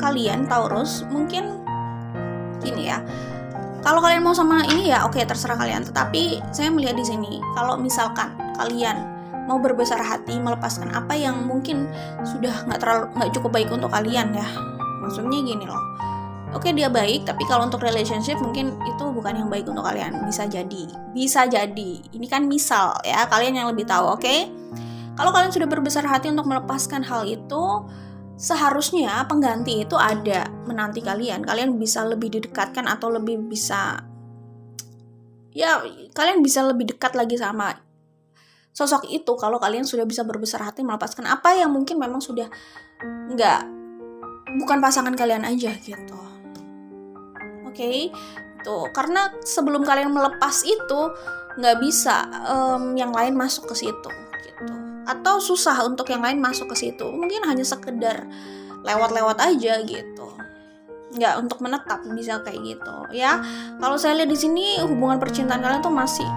kalian Taurus mungkin gini ya. Kalau kalian mau sama ini ya oke, terserah kalian. Tetapi saya melihat di sini, kalau misalkan kalian mau berbesar hati melepaskan apa yang mungkin sudah nggak cukup baik untuk kalian ya. Maksudnya gini loh. Oke, dia baik, tapi kalau untuk relationship mungkin itu bukan yang baik untuk kalian. Bisa jadi. Ini kan misal ya, kalian yang lebih tahu, oke? Kalau kalian sudah berbesar hati untuk melepaskan hal itu, seharusnya pengganti itu ada menanti kalian. Kalian bisa lebih didekatkan atau lebih bisa, ya kalian bisa lebih dekat lagi sama sosok itu kalau kalian sudah bisa berbesar hati melepaskan apa yang mungkin memang sudah bukan pasangan kalian aja gitu. Oke, tuh karena sebelum kalian melepas itu nggak bisa yang lain masuk ke situ gitu, atau susah untuk yang lain masuk ke situ, mungkin hanya sekedar lewat-lewat aja gitu, nggak untuk menetap, bisa kayak gitu ya. Kalau saya lihat di sini hubungan percintaan kalian tuh masih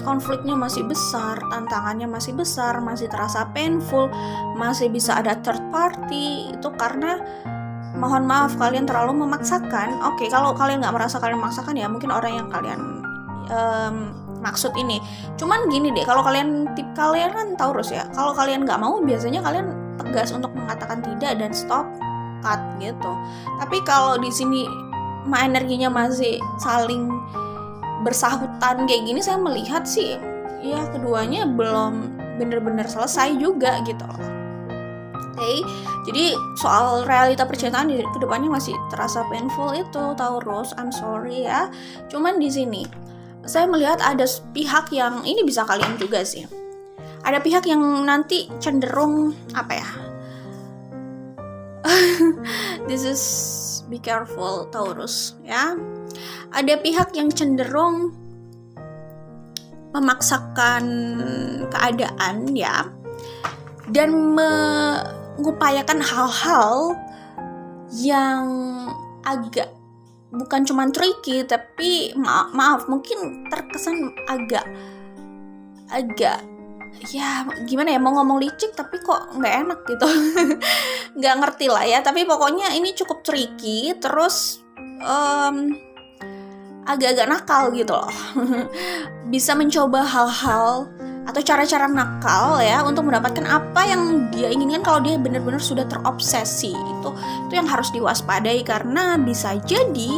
konfliknya masih besar, tantangannya masih besar, masih terasa painful, masih bisa ada third party. Itu karena mohon maaf kalian terlalu memaksakan. Oke, kalau kalian nggak merasa kalian memaksakan ya mungkin orang yang kalian maksud ini. Cuman gini deh, kalau kalian kan Taurus ya, kalau kalian nggak mau biasanya kalian tegas untuk mengatakan tidak dan stop, cut gitu. Tapi kalau di sini energinya masih saling bersahutan kayak gini, saya melihat sih ya keduanya belum bener-bener selesai juga gitu loh. Oke, jadi soal realita percintaan di kedepannya masih terasa painful itu Taurus, I'm sorry ya. Cuman di sini saya melihat ada pihak yang ini bisa kalian juga sih. Ada pihak yang nanti cenderung apa ya? This is be careful Taurus ya. Ada pihak yang cenderung memaksakan keadaan ya, dan mengupayakan hal-hal yang agak bukan cuma tricky, tapi maaf mungkin terkesan agak ya gimana ya, mau ngomong licik tapi kok nggak enak gitu. Nggak ngerti lah ya, tapi pokoknya ini cukup tricky, terus agak-agak nakal gitu loh. Bisa mencoba hal-hal atau cara-cara nakal ya untuk mendapatkan apa yang dia inginkan. Kalau dia benar-benar sudah terobsesi, itu yang harus diwaspadai, karena bisa jadi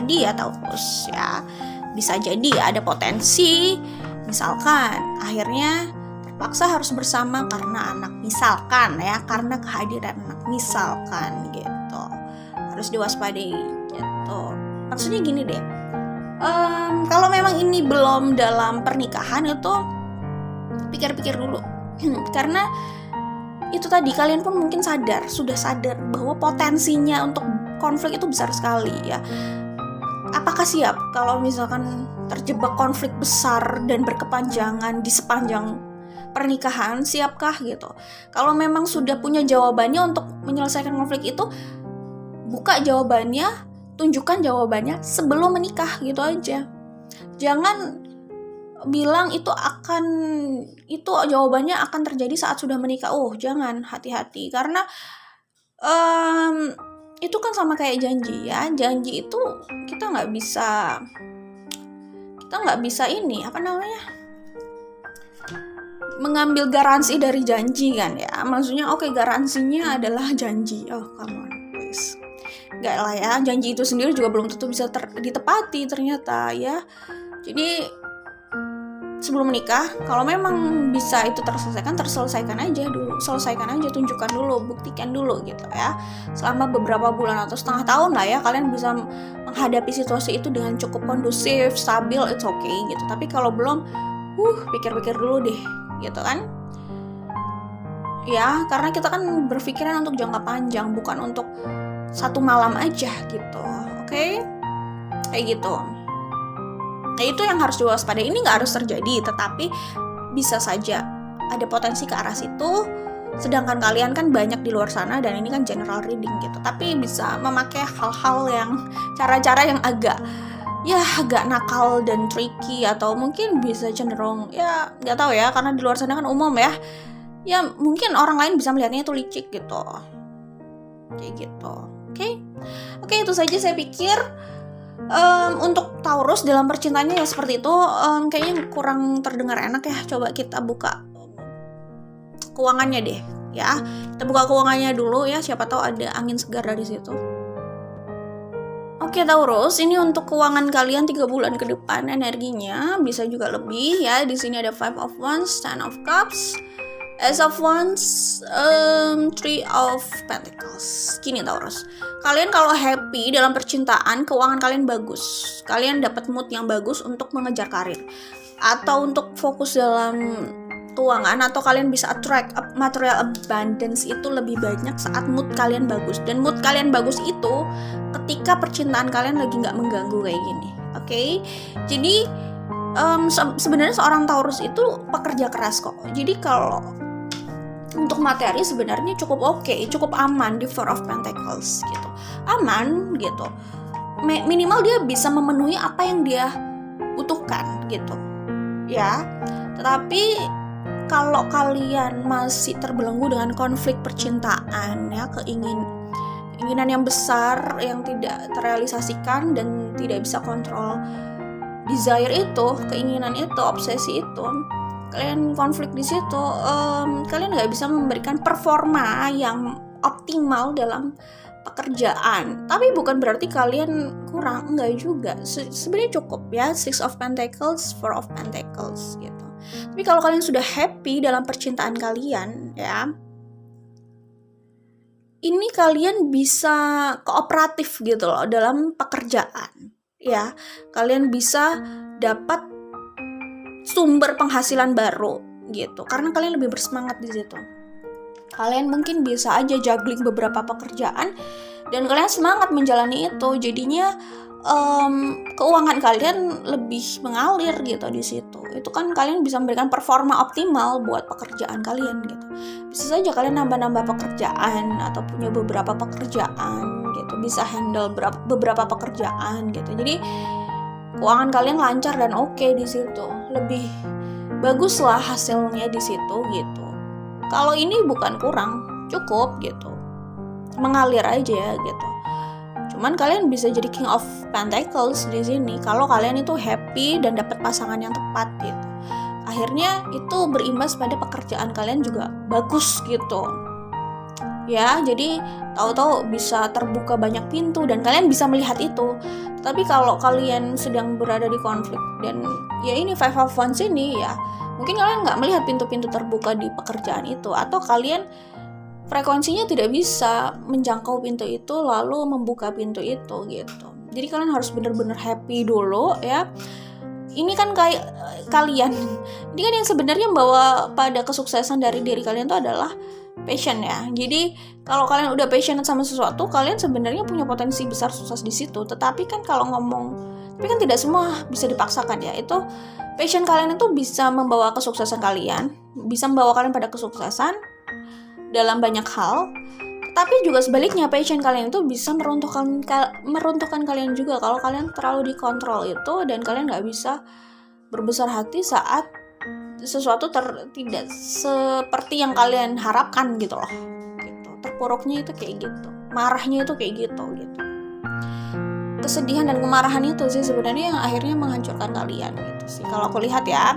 ya Taurus ya, bisa jadi ada potensi misalkan akhirnya terpaksa harus bersama karena anak, misalkan ya, karena kehadiran anak misalkan gitu, harus diwaspadai gitu. Maksudnya gini deh, kalau memang ini belum dalam pernikahan itu pikir-pikir dulu. Karena itu tadi, kalian pun mungkin sudah sadar bahwa potensinya untuk konflik itu besar sekali ya. Apakah siap kalau misalkan terjebak konflik besar dan berkepanjangan di sepanjang pernikahan? Siapkah gitu? Kalau memang sudah punya jawabannya untuk menyelesaikan konflik itu, buka jawabannya, tunjukkan jawabannya sebelum menikah gitu aja. Jangan bilang itu jawabannya akan terjadi saat sudah menikah. Jangan, hati-hati, karena itu kan sama kayak janji ya. Janji itu kita nggak bisa ini mengambil garansi dari janji kan ya. Maksudnya garansinya adalah janji. Come on please. Nggak lah ya, janji itu sendiri juga belum tentu bisa ditepati ternyata ya. Jadi sebelum menikah, kalau memang bisa itu terselesaikan aja dulu. Selesaikan aja, tunjukkan dulu, buktikan dulu gitu ya. Selama beberapa bulan atau setengah tahun lah ya, kalian bisa menghadapi situasi itu dengan cukup kondusif, stabil, it's okay gitu. Tapi kalau belum, pikir-pikir dulu deh gitu kan. Ya, karena kita kan berpikiran untuk jangka panjang, bukan untuk satu malam aja gitu. Oke? Kayak gitu. Nah, itu yang harus diwaspadai. Ini nggak harus terjadi, tetapi bisa saja ada potensi ke arah situ. Sedangkan kalian kan banyak di luar sana, dan ini kan general reading gitu. Tapi bisa memakai hal-hal yang cara-cara yang agak nakal dan tricky, atau mungkin bisa cenderung ya nggak tahu ya, karena di luar sana kan umum ya. Ya mungkin orang lain bisa melihatnya itu licik gitu. Kayak gitu. Oke, itu saja saya pikir. Untuk Taurus dalam percintaannya ya seperti itu. Kayaknya kurang terdengar enak ya. Coba kita buka keuangannya deh ya. Kita buka keuangannya dulu ya, siapa tahu ada angin segar dari situ. Oke Taurus, ini untuk keuangan kalian 3 bulan ke depan, energinya bisa juga lebih ya. Di sini ada 5 of Wands, 10 of Cups, Ace of Wands, 3 of Pentacles. Gini Taurus, kalian kalau happy dalam percintaan, keuangan kalian bagus. Kalian dapat mood yang bagus untuk mengejar karir, atau untuk fokus dalam keuangan, atau kalian bisa attract material abundance itu lebih banyak saat mood kalian bagus. Dan mood kalian bagus itu ketika percintaan kalian lagi nggak mengganggu kayak gini. Oke? Jadi sebenarnya seorang Taurus itu pekerja keras kok. Jadi kalau untuk materi sebenarnya cukup oke, cukup aman di Four of Pentacles gitu. Aman gitu. Minimal dia bisa memenuhi apa yang dia butuhkan gitu. Ya. Tetapi kalau kalian masih terbelenggu dengan konflik percintaan ya, keinginan yang besar yang tidak terrealisasikan dan tidak bisa kontrol desire itu, keinginan itu, obsesi itu, kalian konflik di situ, kalian nggak bisa memberikan performa yang optimal dalam pekerjaan. Tapi bukan berarti kalian kurang, enggak juga. Sebenarnya cukup ya, 6 of Pentacles, 4 of Pentacles gitu. Tapi kalau kalian sudah happy dalam percintaan kalian ya, ini kalian bisa kooperatif gitu loh dalam pekerjaan ya. Kalian bisa dapat sumber penghasilan baru gitu karena kalian lebih bersemangat di situ. Kalian mungkin bisa aja juggling beberapa pekerjaan dan kalian semangat menjalani itu, jadinya keuangan kalian lebih mengalir gitu di situ. Itu kan kalian bisa memberikan performa optimal buat pekerjaan kalian gitu. Bisa saja kalian nambah-nambah pekerjaan atau punya beberapa pekerjaan gitu, bisa handle beberapa pekerjaan gitu. Jadi keuangan kalian lancar dan oke di situ. Lebih bagus lah hasilnya di situ gitu. Kalau ini bukan kurang, cukup gitu. Mengalir aja gitu. Cuman kalian bisa jadi King of Pentacles di sini kalau kalian itu happy dan dapat pasangan yang tepat gitu. Akhirnya itu berimbas pada pekerjaan kalian juga bagus gitu. Ya, jadi tahu-tahu bisa terbuka banyak pintu dan kalian bisa melihat itu. Tapi kalau kalian sedang berada di konflik dan ya ini Five of Wands ini ya, mungkin kalian nggak melihat pintu-pintu terbuka di pekerjaan itu, atau kalian frekuensinya tidak bisa menjangkau pintu itu lalu membuka pintu itu gitu. Jadi kalian harus benar-benar happy dulu ya. Ini kan kayak kalian, ini kan yang sebenarnya membawa pada kesuksesan dari diri kalian itu adalah passion ya. Jadi kalau kalian udah passionate sama sesuatu, kalian sebenarnya punya potensi besar sukses di situ. Tetapi kan kalau ngomong, tapi kan tidak semua bisa dipaksakan ya. Itu passion kalian itu bisa membawa kesuksesan kalian, bisa membawa kalian pada kesuksesan dalam banyak hal. Tapi juga sebaliknya, passion kalian itu bisa meruntuhkan kalian juga kalau kalian terlalu dikontrol itu dan kalian nggak bisa berbesar hati saat sesuatu tidak seperti yang kalian harapkan gitu loh. Gitu. Terpuruknya itu kayak gitu, marahnya itu kayak gitu. Kesedihan dan kemarahan itu sih sebenarnya yang akhirnya menghancurkan kalian gitu sih kalau aku lihat ya.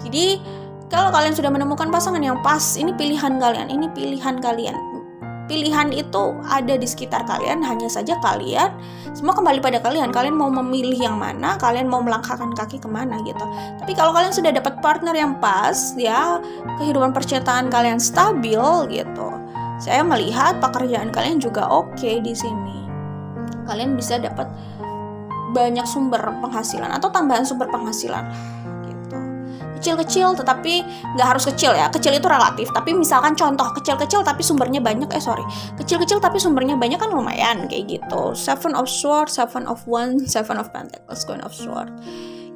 Jadi kalau kalian sudah menemukan pasangan yang pas, ini pilihan kalian, ini pilihan kalian. Pilihan itu ada di sekitar kalian, hanya saja kalian semua kembali pada kalian. Kalian mau memilih yang mana, kalian mau melangkahkan kaki kemana gitu. Tapi kalau kalian sudah dapat partner yang pas ya, kehidupan percintaan kalian stabil gitu, saya melihat pekerjaan kalian juga oke di sini. Kalian bisa dapat banyak sumber penghasilan atau tambahan sumber penghasilan gitu. Kecil-kecil tetapi nggak harus kecil ya, kecil itu relatif. Tapi misalkan contoh kecil-kecil tapi sumbernya banyak, kecil-kecil tapi sumbernya banyak kan lumayan kayak gitu. 7 of Swords, 7 of Wands, 7 of Pentacles, Queen of Swords.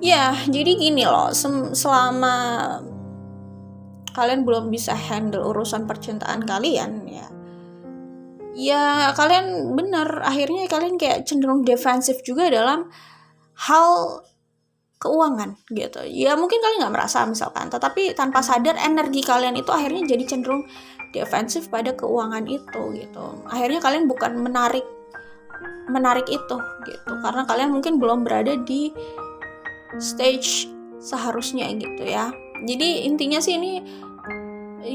Ya, jadi gini loh, selama kalian belum bisa handle urusan percintaan kalian ya kalian benar akhirnya kalian kayak cenderung defensif juga dalam hal keuangan gitu. Ya mungkin kalian nggak merasa misalkan, tetapi tanpa sadar energi kalian itu akhirnya jadi cenderung defensif pada keuangan itu gitu. Akhirnya kalian bukan menarik itu gitu, karena kalian mungkin belum berada di stage seharusnya gitu ya. Jadi intinya sih ini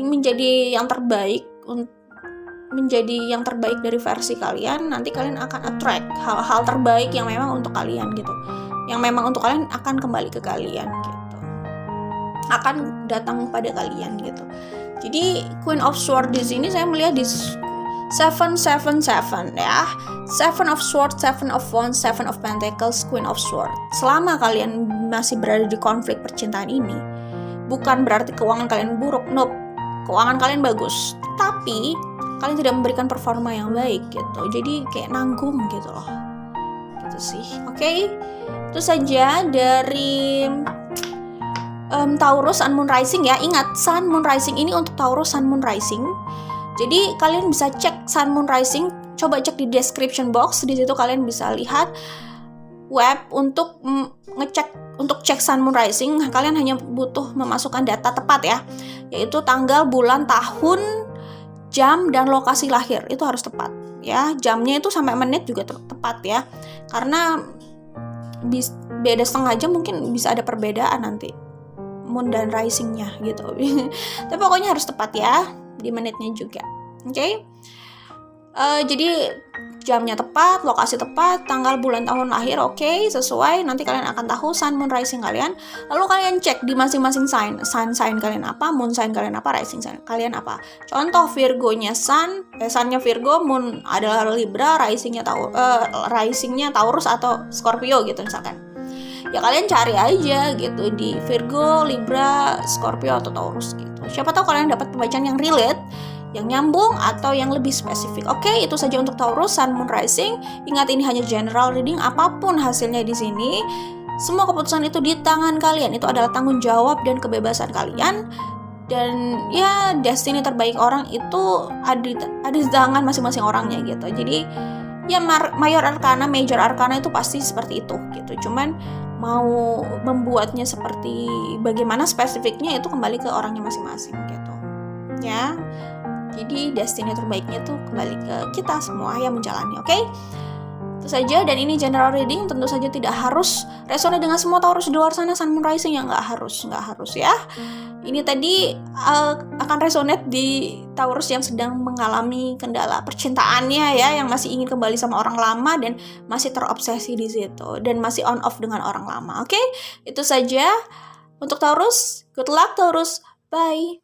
menjadi yang terbaik dari versi kalian. Nanti kalian akan attract hal-hal terbaik yang memang untuk kalian gitu, yang memang untuk kalian akan kembali ke kalian gitu, akan datang pada kalian gitu. Jadi Queen of Swords di sini saya melihat di 777 ya, 7 of Swords, 7 of Wands, 7 of Pentacles, Queen of Swords. Selama kalian masih berada di konflik percintaan ini, bukan berarti keuangan kalian buruk, nope. Keuangan kalian bagus, tapi kalian tidak memberikan performa yang baik gitu. Jadi kayak nanggung gitu loh. Gitu sih. Oke. Itu saja dari Taurus Sun Moon Rising ya. Ingat, Sun Moon Rising ini untuk Taurus Sun Moon Rising. Jadi kalian bisa cek Sun Moon Rising, coba cek di description box. Di situ kalian bisa lihat web untuk cek Sun Moon Rising. Kalian hanya butuh memasukkan data tepat ya, yaitu tanggal, bulan, tahun, jam, dan lokasi lahir. Itu harus tepat ya. Jamnya itu sampai menit juga tepat ya. Karena beda setengah jam mungkin bisa ada perbedaan nanti moon dan risingnya gitu. Tapi pokoknya harus tepat ya di menitnya juga. Oke. Jadi jamnya tepat, lokasi tepat, tanggal, bulan, tahun lahir oke, sesuai. Nanti kalian akan tahu sun, moon, rising kalian. Lalu kalian cek di masing-masing sign. Sun sign kalian apa, moon sign kalian apa, rising sign kalian apa. Contoh Virgo-nya sunnya Virgo, moon adalah Libra, risingnya Taurus atau Scorpio gitu misalkan. Ya kalian cari aja gitu di Virgo, Libra, Scorpio atau Taurus gitu. Siapa tahu kalian dapat pembacaan yang relate, yang nyambung atau yang lebih spesifik. Oke, itu saja untuk Taurus, Sun, Moon, Rising. Ingat ini hanya general reading, apapun hasilnya di sini, semua keputusan itu di tangan kalian. Itu adalah tanggung jawab dan kebebasan kalian. Dan ya destiny terbaik orang itu ada di tangan masing-masing orangnya gitu. Jadi ya major arcana itu pasti seperti itu gitu. Cuman mau membuatnya seperti bagaimana spesifiknya itu kembali ke orangnya masing-masing gitu. Ya. Jadi destiny terbaiknya tuh kembali ke kita semua yang menjalani, oke? Itu saja, dan ini general reading, tentu saja tidak harus resonate dengan semua Taurus di luar sana, Sun, Moon, Rising, yang nggak harus ya. Ini tadi akan resonate di Taurus yang sedang mengalami kendala percintaannya ya, yang masih ingin kembali sama orang lama dan masih terobsesi di situ dan masih on off dengan orang lama, oke? Itu saja untuk Taurus. Good luck Taurus, bye.